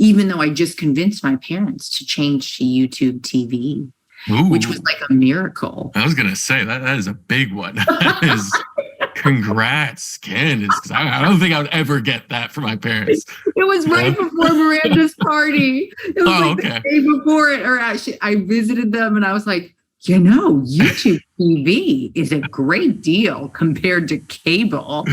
even though I just convinced my parents to change to YouTube TV, Ooh, which was like a miracle. I was gonna say that is a big one. That is, congrats, Candace. 'Cause I don't think I would ever get that from my parents. It was right before Miranda's party. It was the day before it, or actually, I visited them and I was like, YouTube TV is a great deal compared to cable.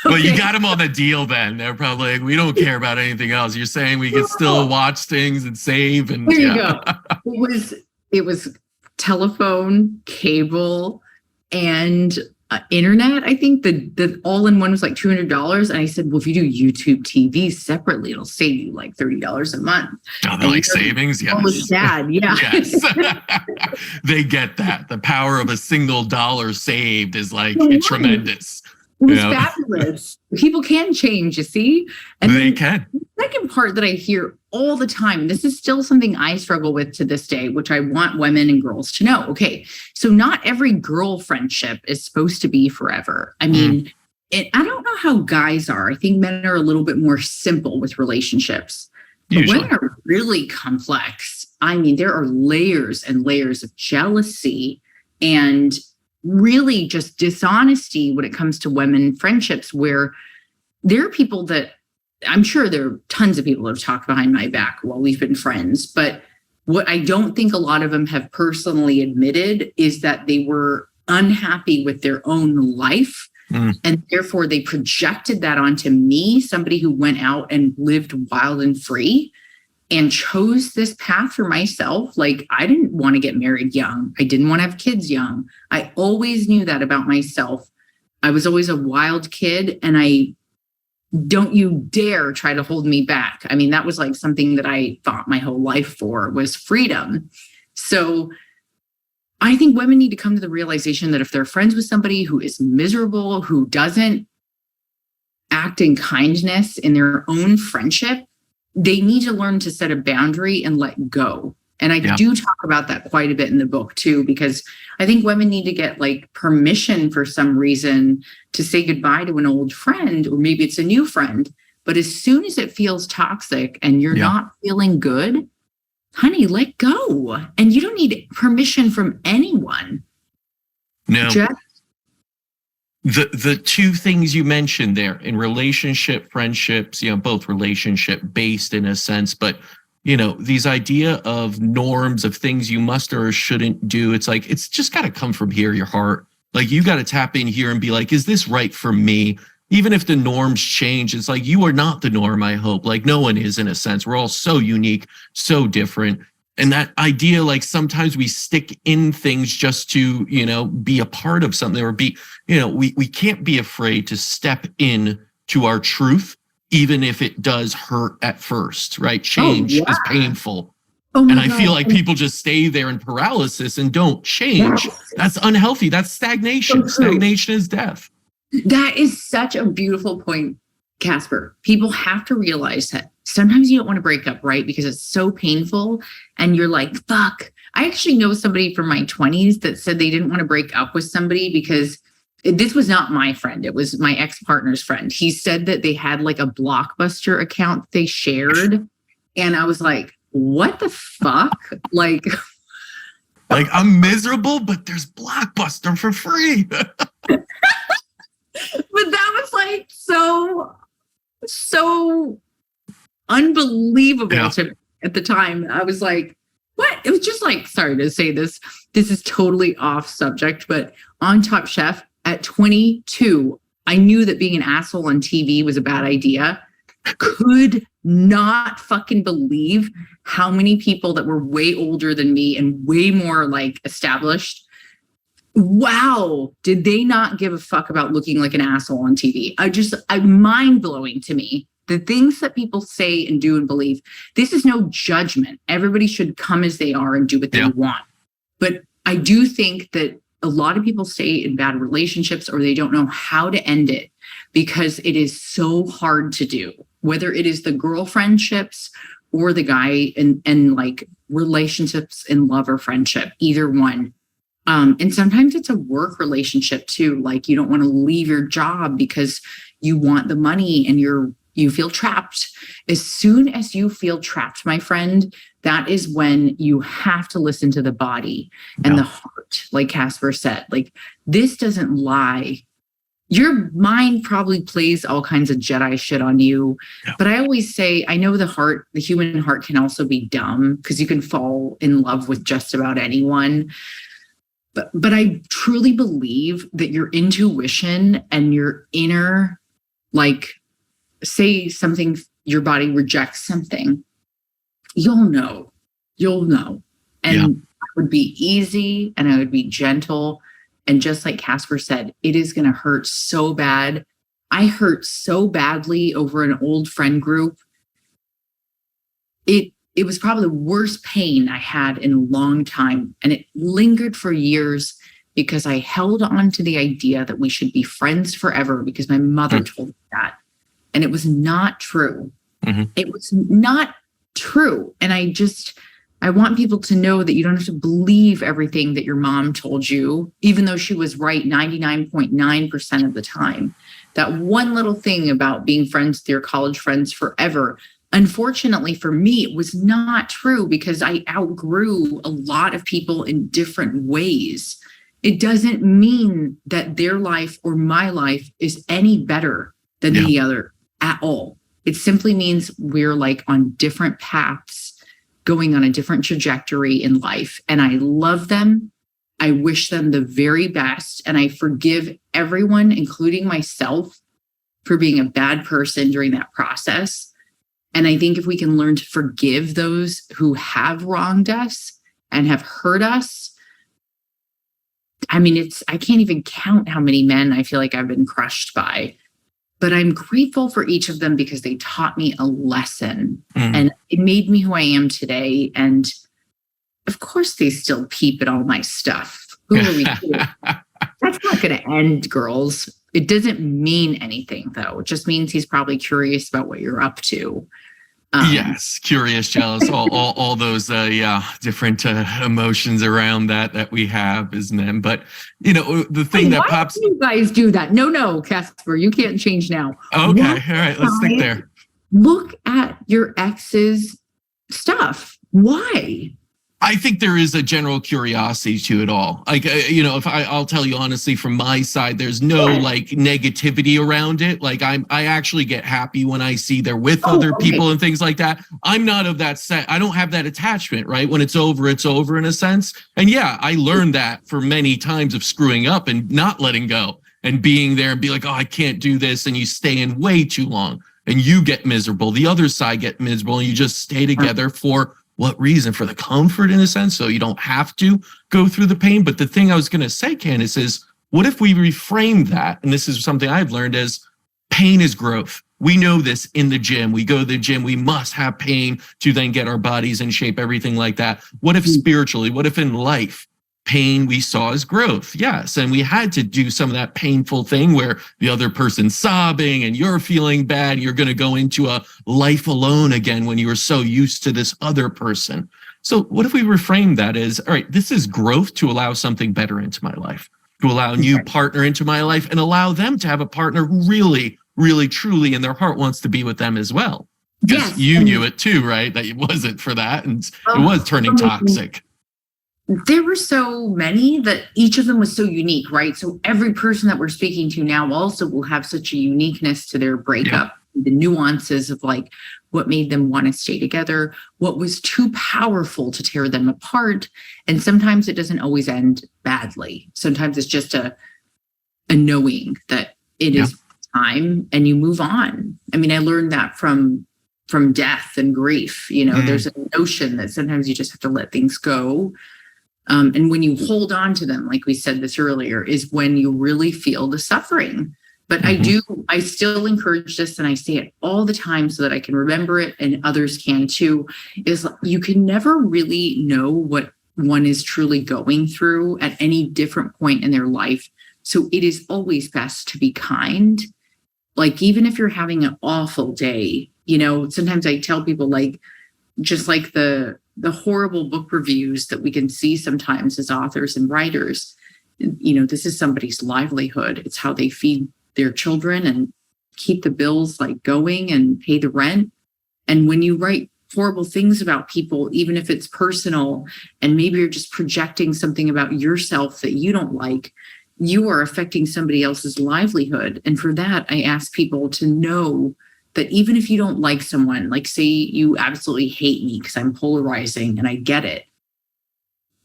Well, you got them on the deal then. They're probably like, we don't care about anything else. You're saying we can still watch things and save. And there you go. It was telephone, cable, and internet. I think the all-in-one was like $200. And I said, well, if you do YouTube TV separately, it'll save you like $30 a month. Oh, they're like savings? Yes. Oh, it's sad. Yeah. Yes. They get that. The power of a single dollar saved is like tremendous. It was fabulous. People can change, you see? And they can. The second part that I hear all the time, this is still something I struggle with to this day, which I want women and girls to know. Okay, so not every girl friendship is supposed to be forever. I mean, I don't know how guys are. I think men are a little bit more simple with relationships. But women are really complex. I mean, there are layers and layers of jealousy and really just dishonesty when it comes to women friendships, where there are people that I'm sure there are tons of people that have talked behind my back while we've been friends. But what I don't think a lot of them have personally admitted is that they were unhappy with their own life. And therefore they projected that onto me, somebody who went out and lived wild and free and chose this path for myself. Like, I didn't want to get married young. I didn't want to have kids young. I always knew that about myself. I was always a wild kid, and don't you dare try to hold me back. I mean, that was like something that I fought my whole life for, was freedom. So I think women need to come to the realization that if they're friends with somebody who is miserable, who doesn't act in kindness in their own friendship, they need to learn to set a boundary and let go. And I do talk about that quite a bit in the book too, because I think women need to get like permission for some reason to say goodbye to an old friend, or maybe it's a new friend. But as soon as it feels toxic and you're not feeling good, honey, let go. And you don't need permission from anyone. No. The two things you mentioned there in relationship, friendships, both relationship based in a sense, but these idea of norms, of things you must or shouldn't do. It's like, it's just got to come from here, your heart. Like, you got to tap in here and be like, is this right for me? Even if the norms change, it's like, you are not the norm, I hope. Like, no one is, in a sense. We're all so unique, so different. And that idea, like, sometimes we stick in things just to, be a part of something, or be, we can't be afraid to step in to our truth, even if it does hurt at first, right? Change is painful. And I feel like people just stay there in paralysis and don't change. That's unhealthy. That's stagnation. Stagnation is death. That is such a beautiful point, Casper. People have to realize that sometimes you don't want to break up, right? Because it's so painful and you're like, fuck. I actually know somebody from my 20s that said they didn't want to break up with somebody because this was not my friend. It was my ex-partner's friend. He said that they had like a Blockbuster account they shared. And I was like, what the fuck? Like I'm miserable, but there's Blockbuster for free. But that was like so unbelievable to me at the time. I was like, what? It was just like, sorry to say this is totally off subject, but on Top Chef at 22, I knew that being an asshole on TV was a bad idea. Could not fucking believe how many people that were way older than me and way more like established. Wow. Did they not give a fuck about looking like an asshole on TV? Mind blowing to me. The things that people say and do and believe, this is no judgment. Everybody should come as they are and do what they want. But I do think that a lot of people stay in bad relationships, or they don't know how to end it because it is so hard to do, whether it is the girlfriendships or the guy and like relationships in love or friendship, either one. And sometimes it's a work relationship too. Like, you don't want to leave your job because you want the money and you're you feel trapped. As soon as you feel trapped, my friend, that is when you have to listen to the body and the heart, like Casper said. Like, this doesn't lie. Your mind probably plays all kinds of Jedi shit on you. Yeah. But I always say, I know the human heart can also be dumb, because you can fall in love with just about anyone. But I truly believe that your intuition and your inner, like, say something, your body rejects something, you'll know. And it would be easy, and I would be gentle. And just like Casper said, it is going to hurt so bad. I hurt so badly over an old friend group. It was probably the worst pain I had in a long time. And it lingered for years because I held on to the idea that we should be friends forever because my mother told me that. And it was not true. Mm-hmm. It was not true. And I want people to know that you don't have to believe everything that your mom told you, even though she was right 99.9% of the time. That one little thing about being friends with your college friends forever, unfortunately for me, it was not true because I outgrew a lot of people in different ways. It doesn't mean that their life or my life is any better than the other at all. It simply means we're like on different paths, going on a different trajectory in life. And I love them. I wish them the very best. And I forgive everyone, including myself, for being a bad person during that process. And I think if we can learn to forgive those who have wronged us and have hurt us, I mean, I can't even count how many men I feel like I've been crushed by. But I'm grateful for each of them because they taught me a lesson and it made me who I am today. And of course, they still peep at all my stuff. Who are we kidding? That's not going to end, girls. It doesn't mean anything, though. It just means he's probably curious about what you're up to. Yes, curious, jealous, all those different emotions around that we have as men. But the thing that pops. Why do you guys do that? No, Casper, you can't change now. Okay, all right, let's stick there. Look at your ex's stuff. Why? I think there is a general curiosity to it all. Like, if I'll tell you honestly, from my side, there's no like negativity around it. Like I actually get happy when I see they're with other people and things like that. I'm not of that set. I don't have that attachment, right? When it's over in a sense. And yeah, I learned that for many times of screwing up and not letting go and being there and be like, oh, I can't do this. And you stay in way too long and you get miserable. The other side get miserable and you just stay together for what reason? For the comfort, in a sense, so you don't have to go through the pain. But the thing I was going to say, Candace, is what if we reframe that? And this is something I've learned as pain is growth. We know this in the gym. We go to the gym. We must have pain to then get our bodies in shape, everything like that. What if spiritually, what if in life, pain we saw as growth? Yes. And we had to do some of that painful thing where the other person's sobbing and you're feeling bad. You're going to go into a life alone again when you were so used to this other person. So what if we reframe that as, all right, this is growth to allow something better into my life, to allow a new partner into my life and allow them to have a partner who really, really, truly in their heart wants to be with them as well. Because you knew it too, right? That it wasn't for that. And it was turning toxic. There were so many that each of them was so unique, right? So every person that we're speaking to now also will have such a uniqueness to their breakup, the nuances of like what made them want to stay together, what was too powerful to tear them apart. And sometimes it doesn't always end badly. Sometimes it's just a knowing that it is time and you move on. I mean, I learned that from death and grief. There's a notion that sometimes you just have to let things go. And when you hold on to them, like we said this earlier, is when you really feel the suffering. But I still encourage this, and I say it all the time so that I can remember it and others can too, is you can never really know what one is truly going through at any different point in their life. So it is always best to be kind. Like, even if you're having an awful day, sometimes I tell people, like, just like the horrible book reviews that we can see sometimes as authors and writers, this is somebody's livelihood. It's how they feed their children. And keep the bills like going and pay the rent. And when you write horrible things about people, even if it's personal, and maybe you're just projecting something about yourself that you don't like, you are affecting somebody else's livelihood. And for that, I ask people to know that even if you don't like someone, like say you absolutely hate me because I'm polarizing, and I get it,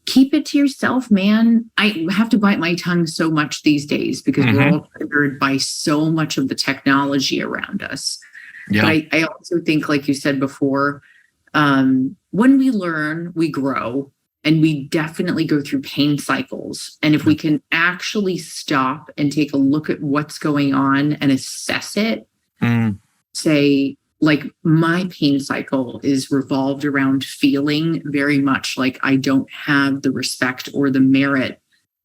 keep it to yourself, man. I have to bite my tongue so much these days because we're all triggered by so much of the technology around us. Yeah. But I also think, like you said before, when we learn, we grow, and we definitely go through pain cycles. And if we can actually stop and take a look at what's going on and assess it, say, like my pain cycle is revolved around feeling very much like I don't have the respect or the merit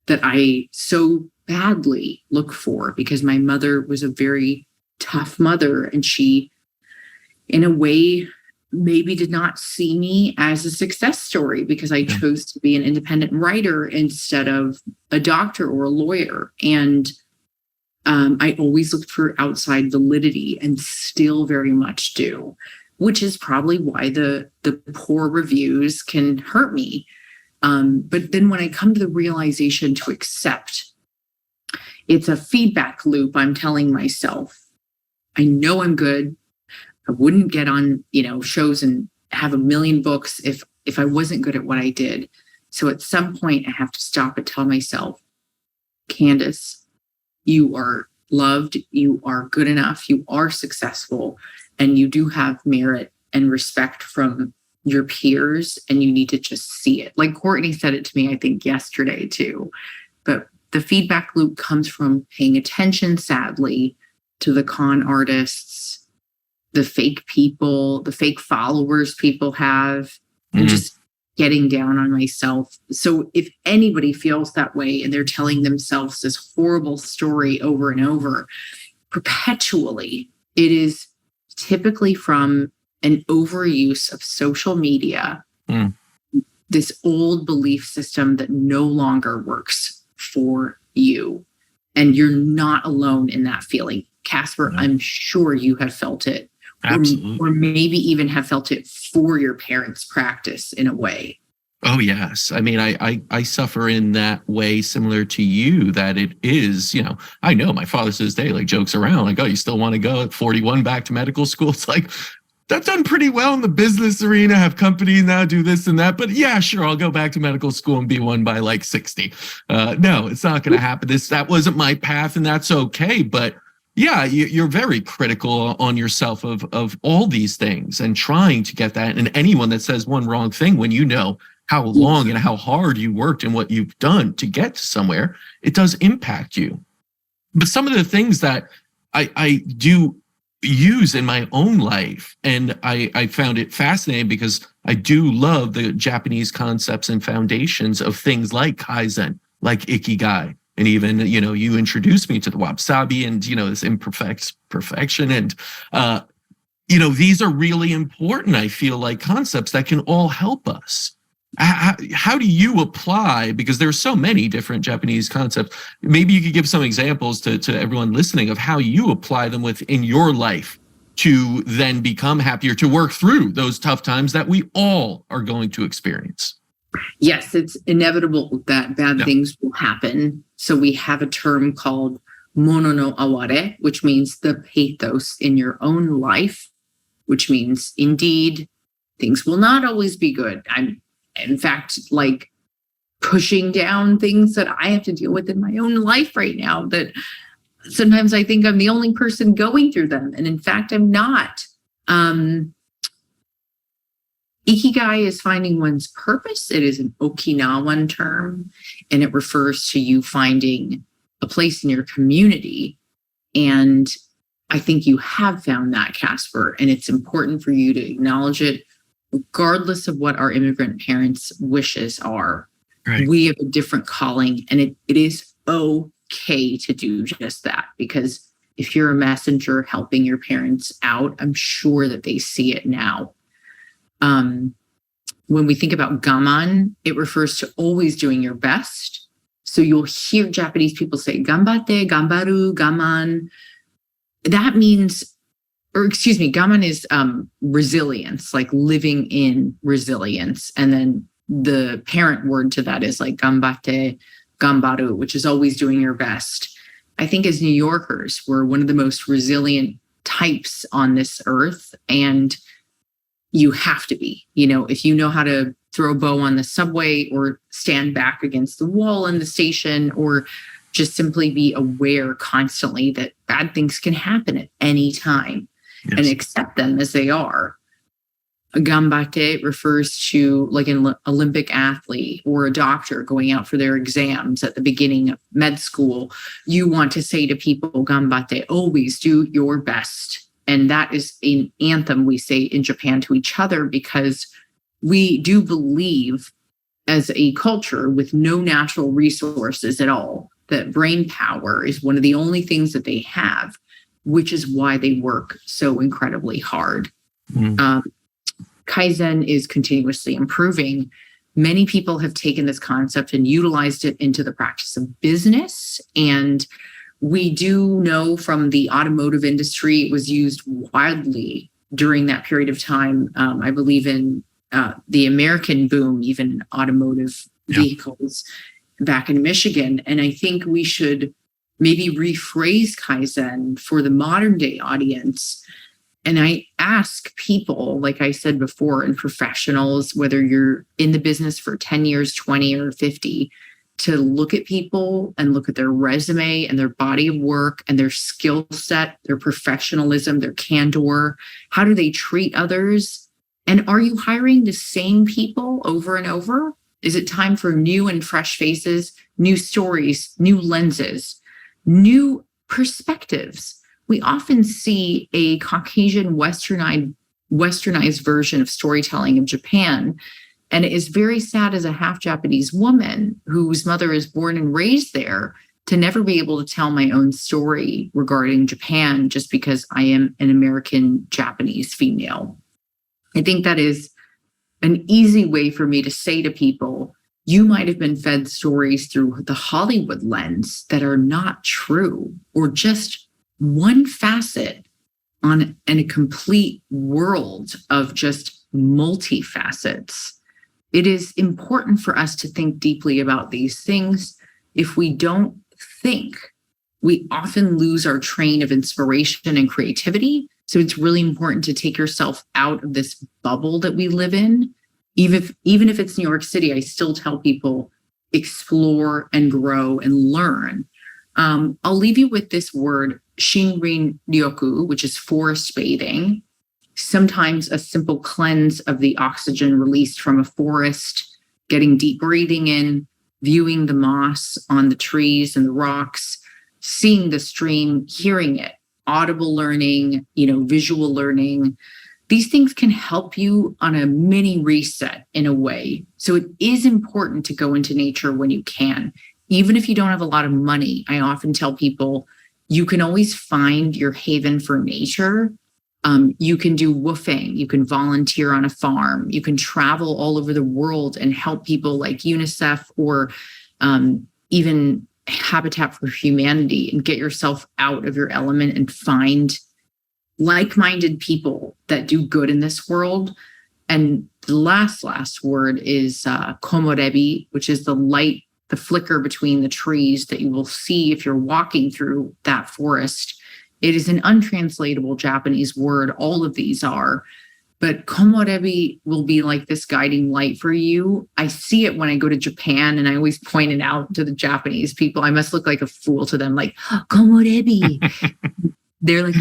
that I so badly look for, because my mother was a very tough mother, and she, in a way, maybe did not see me as a success story because I chose to be an independent writer instead of a doctor or a lawyer. And I always looked for outside validity, and still very much do, which is probably why the poor reviews can hurt me. But then when I come to the realization to accept, it's a feedback loop. I'm telling myself, I know I'm good. I wouldn't get on, shows and have a million books if I wasn't good at what I did. So at some point I have to stop and tell myself, Candace, you are loved, you are good enough, you are successful, and you do have merit and respect from your peers, and you need to just see it. Like Courtney said it to me, I think yesterday too. But the feedback loop comes from paying attention, sadly, to the con artists, the fake people, the fake followers people have, and just getting down on myself. So if anybody feels that way and they're telling themselves this horrible story over and over perpetually, it is typically from an overuse of social media, this old belief system that no longer works for you. And you're not alone in that feeling. Casper, I'm sure you have felt it. Absolutely. Or maybe even have felt it for your parents' practice in a way. Oh, yes. I mean, I suffer in that way similar to you, that it is, I know my father says, hey, like jokes around, like, oh, you still want to go at 41 back to medical school? It's like, that's done pretty well in the business arena, have companies now, do this and that. But yeah, sure, I'll go back to medical school and be one by like 60. No, it's not going to happen. That wasn't my path, and that's okay. But yeah, you're very critical on yourself of all these things and trying to get that. And anyone that says one wrong thing, when you know how long and how hard you worked and what you've done to get to somewhere, it does impact you. But some of the things that I do use in my own life, and I found it fascinating because I do love the Japanese concepts and foundations of things like Kaizen, like Ikigai. And even, you introduced me to the wabi-sabi and, this perfection. And, these are really important, I feel like, concepts that can all help us. How do you apply, because there's so many different Japanese concepts, maybe you could give some examples to everyone listening of how you apply them within your life to then become happier, to work through those tough times that we all are going to experience. Yes, it's inevitable that bad things will happen. So we have a term called mono no aware, which means the pathos in your own life, which means indeed things will not always be good. I'm, in fact, like pushing down things that I have to deal with in my own life right now, that sometimes I think I'm the only person going through them. And in fact, I'm not. Ikigai is finding one's purpose. It is an Okinawan term, and it refers to you finding a place in your community. And I think you have found that, Casper, and it's important for you to acknowledge it, regardless of what our immigrant parents' wishes are. Right. We have a different calling, and it is okay to do just that, because if you're a messenger helping your parents out, I'm sure that they see it now. When we think about gaman, it refers to always doing your best. So you'll hear Japanese people say, ganbatte, ganbaru, gaman. that means, or excuse me, gaman is resilience, like living in resilience. And then the parent word to that is like gambate, gambaru, which is always doing your best. I think as New Yorkers, we're one of the most resilient types on this earth. And you have to be, if you know how to throw a bow on the subway or stand back against the wall in the station, or just simply be aware constantly that bad things can happen at any time. Yes. And accept them as they are. A gambate refers to like an Olympic athlete or a doctor going out for their exams at the beginning of med school. You want to say to people, gambate, always do your best. And that is an anthem we say in Japan to each other, because we do believe as a culture with no natural resources at all, that brain power is one of the only things that they have, which is why they work so incredibly hard. Kaizen is continuously improving. Many people have taken this concept and utilized it into the practice of business. And we do know from the automotive industry, it was used widely during that period of time. I believe in the American boom, even in automotive vehicles back in Michigan. And I think we should maybe rephrase Kaizen for the modern day audience. And I ask people, like I said before, and professionals, whether you're in the business for 10 years, 20 or 50, to look at people and look at their resume and their body of work and their skill set, their professionalism, their candor. How do they treat others? And are you hiring the same people over and over? Is it time for new and fresh faces, new stories, new lenses, new perspectives? We often see a Caucasian westernized version of storytelling of Japan. And it is very sad as a half Japanese woman whose mother is born and raised there to never be able to tell my own story regarding Japan just because I am an American Japanese female. I think that is an easy way for me to say to people, you might have been fed stories through the Hollywood lens that are not true, or just one facet in a complete world of just multifacets. It is important for us to think deeply about these things. If we don't think, we often lose our train of inspiration and creativity. So it's really important to take yourself out of this bubble that we live in. Even if it's New York City, I still tell people explore and grow and learn. I'll leave you with this word, Shinrin Ryoku, which is forest bathing. Sometimes a simple cleanse of the oxygen released from a forest, getting deep breathing in, viewing the moss on the trees and the rocks, seeing the stream, hearing it, audible learning, visual learning. These things can help you on a mini reset in a way. So it is important to go into nature when you can. Even if you don't have a lot of money, I often tell people, you can always find your haven for nature. You can do woofing, you can volunteer on a farm, you can travel all over the world and help people like UNICEF or even Habitat for Humanity, and get yourself out of your element and find like-minded people that do good in this world. And the last word is komorebi, which is the light, the flicker between the trees that you will see if you're walking through that forest. It is an untranslatable Japanese word. All of these are. But komorebi will be like this guiding light for you. I see it when I go to Japan, and I always point it out to the Japanese people. I must look like a fool to them, like, komorebi. They're like,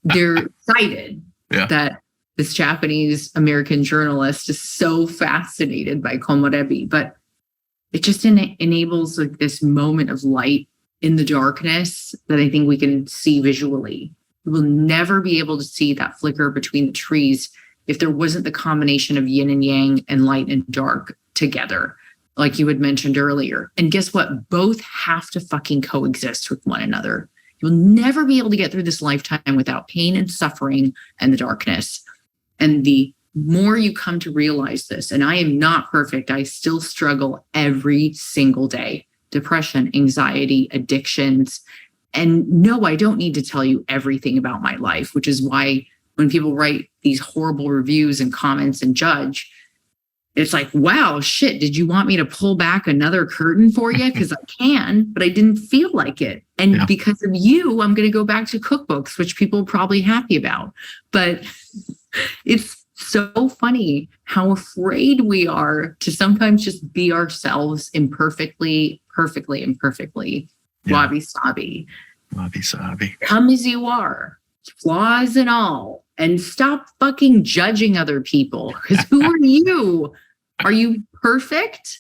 They're excited that this Japanese American journalist is so fascinated by komorebi. But it just enables like this moment of light in the darkness that I think we can see visually. We will never be able to see that flicker between the trees if there wasn't the combination of yin and yang and light and dark together, like you had mentioned earlier. And guess what? Both have to fucking coexist with one another. You'll never be able to get through this lifetime without pain and suffering and the darkness. And the more you come to realize this, and I am not perfect, I still struggle every single day. Depression, anxiety, addictions, And no, I don't need to tell you everything about my life, which is why when people write these horrible reviews and comments and judge, it's like, wow, shit, did you want me to pull back another curtain for you? Because I can, but I didn't feel like it. And because of you, I'm going to go back to cookbooks, which people are probably happy about. But it's so funny how afraid we are to sometimes just be ourselves imperfectly, imperfectly. Wabi sabi. Wabi sabi. Come as you are, flaws and all, and stop fucking judging other people. Because who are you? Are you perfect?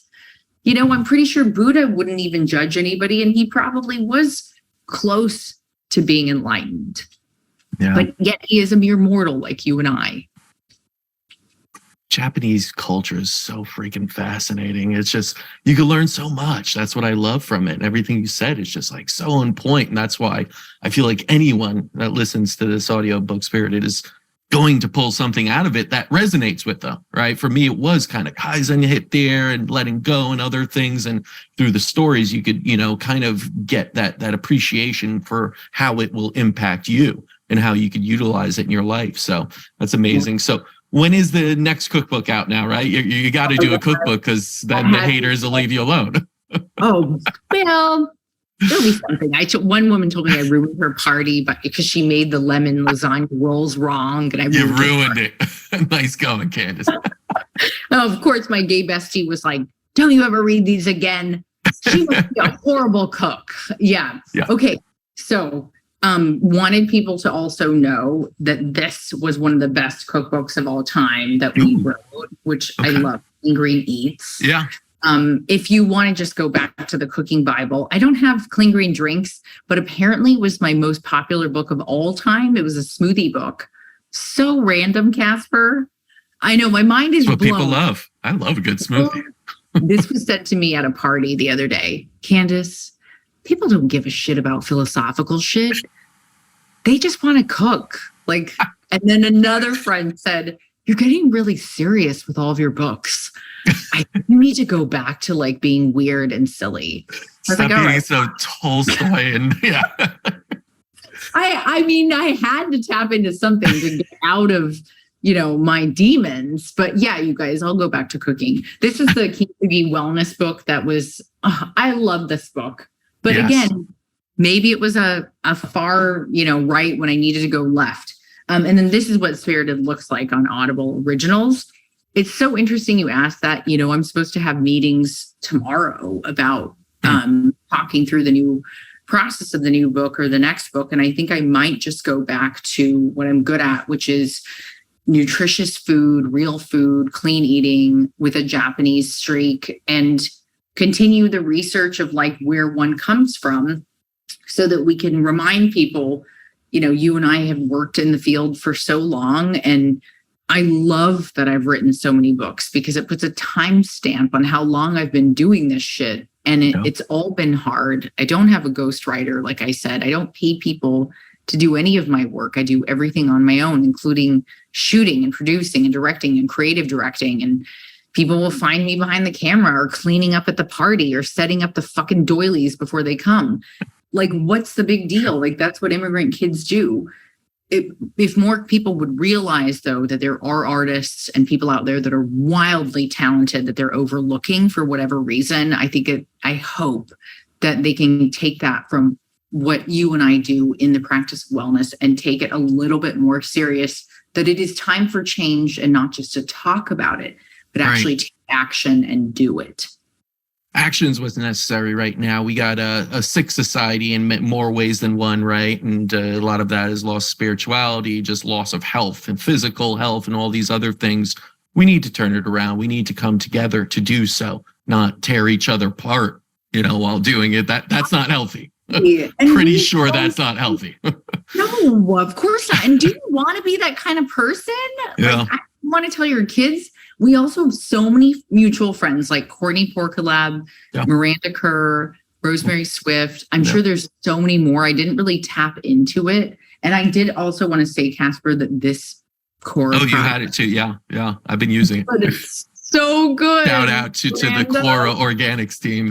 You know, I'm pretty sure Buddha wouldn't even judge anybody, and he probably was close to being enlightened. Yeah. But yet he is a mere mortal like you and I. Japanese culture is so freaking fascinating. It's just, you can learn so much. That's what I love from it. And everything you said is just like so on point. And that's why I feel like anyone that listens to this audiobook, Spirited, is going to pull something out of it that resonates with them, right? For me, it was kind of Kaizen hit there and letting go and other things. And through the stories, you could, you know, kind of get that appreciation for how it will impact you and how you could utilize it in your life. So that's amazing. So when is the next cookbook out now, right? You got to do a cookbook because then the haters will leave you alone. Oh, well, there'll be something. One woman told me I ruined her party because she made the lemon lasagna rolls wrong. And You ruined it. Nice going, Candace. Oh, of course, my gay bestie was like, don't you ever read these again. She must be a horrible cook. Yeah. Okay. So wanted people to also know that this was one of the best cookbooks of all time that we wrote, which I love. Clean Green Eats. Yeah. If you want to just go back to the cooking Bible, I don't have Clean Green Drinks, but apparently it was my most popular book of all time. It was a smoothie book. So random, Casper. I know my mind is blown. What people love. I love a good smoothie. This was said to me at a party the other day. Candace, people don't give a shit about philosophical shit. They just want to cook. Like, and then another friend said, you're getting really serious with all of your books. You need to go back to like being weird and silly. Stop being so Tolstoy and I mean, I had to tap into something to get out of, you know, my demons. But yeah, you guys, I'll go back to cooking. This is the Kintsugi wellness book that was, I love this book. But again, maybe it was a far, you know, right when I needed to go left. And then this is what Spirited looks like on Audible Originals. It's so interesting you asked that. You know, I'm supposed to have meetings tomorrow about talking through the new process of the new book or the next book. And I think I might just go back to what I'm good at, which is nutritious food, real food, clean eating with a Japanese streak, and continue the research of like where one comes from so that we can remind people, you know, you and I have worked in the field for so long, and I love that I've written so many books because it puts a timestamp on how long I've been doing this shit. And it's all been hard. I don't have a ghostwriter. Like I said, I don't pay people to do any of my work. I do everything on my own, including shooting and producing and directing and creative directing. And people will find me behind the camera or cleaning up at the party or setting up the fucking doilies before they come. Like, what's the big deal? Like, that's what immigrant kids do. If more people would realize, though, that there are artists and people out there that are wildly talented that they're overlooking for whatever reason, I hope that they can take that from what you and I do in the practice of wellness and take it a little bit more serious, that it is time for change and not just to talk about it, but actually take action and do it. Actions what's necessary right now. We got a sick society in more ways than one, right? And a lot of that is lost spirituality, just loss of health and physical health and all these other things. We need to turn it around. We need to come together to do so, not tear each other apart, you know, while doing it. That's not healthy. Yeah. Pretty sure that's not healthy. No, of course not. And do you want to be that kind of person? Yeah. Like, I want to tell your kids. We also have so many mutual friends like Courtney Porkalab, Miranda Kerr, Rosemary Swift. I'm sure there's so many more. I didn't really tap into it. And I did also want to say, Casper, that this core. Oh, you had it too. Yeah. Yeah. I've been using it. But it's so good. Shout out to the Quora Organics team.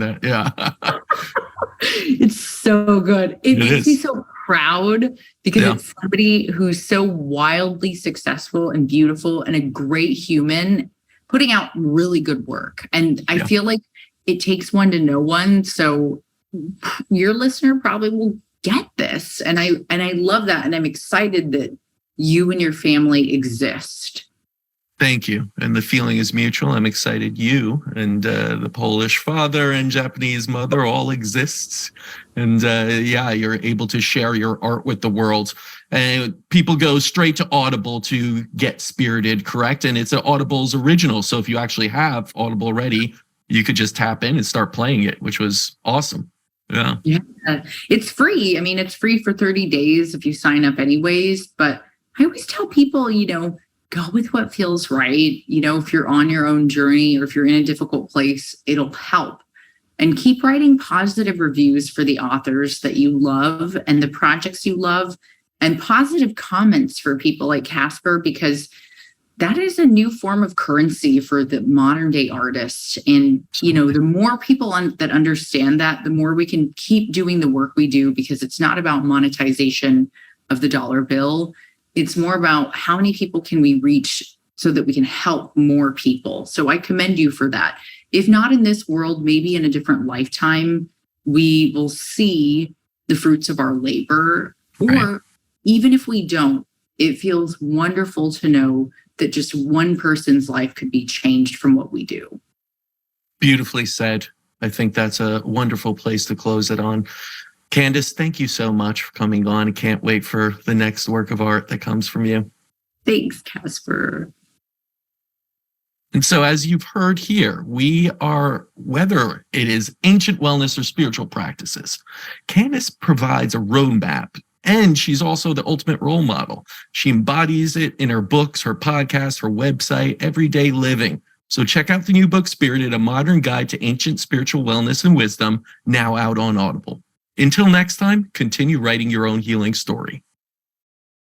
It's so good. It makes me so proud because it's somebody who's so wildly successful and beautiful and a great human putting out really good work. And I feel like it takes one to know one. So your listener probably will get this. And I love that. And I'm excited that you and your family exist. Thank you. And the feeling is mutual. I'm excited you and the Polish father and Japanese mother all exists. And you're able to share your art with the world. And people go straight to Audible to get Spirited, correct? And it's an Audible's original. So if you actually have Audible ready, you could just tap in and start playing it, which was awesome. Yeah. It's free. I mean, it's free for 30 days if you sign up anyways. But I always tell people, go with what feels right. If you're on your own journey or if you're in a difficult place, it'll help. And keep writing positive reviews for the authors that you love and the projects you love, and positive comments for people like Casper, because that is a new form of currency for the modern day artist. And, the more people that understand that, the more we can keep doing the work we do, because it's not about monetization of the dollar bill. It's more about how many people can we reach so that we can help more people. So I commend you for that. If not in this world, maybe in a different lifetime, we will see the fruits of our labor. Or even if we don't, it feels wonderful to know that just one person's life could be changed from what we do. Beautifully said. I think that's a wonderful place to close it on. Candace, thank you so much for coming on. I can't wait for the next work of art that comes from you. Thanks, Casper. And so as you've heard here, we are, whether it is ancient wellness or spiritual practices, Candace provides a roadmap, and she's also the ultimate role model. She embodies it in her books, her podcast, her website, everyday living. So check out the new book, Spirited, A Modern Guide to Ancient Spiritual Wellness and Wisdom, now out on Audible. Until next time, continue writing your own healing story.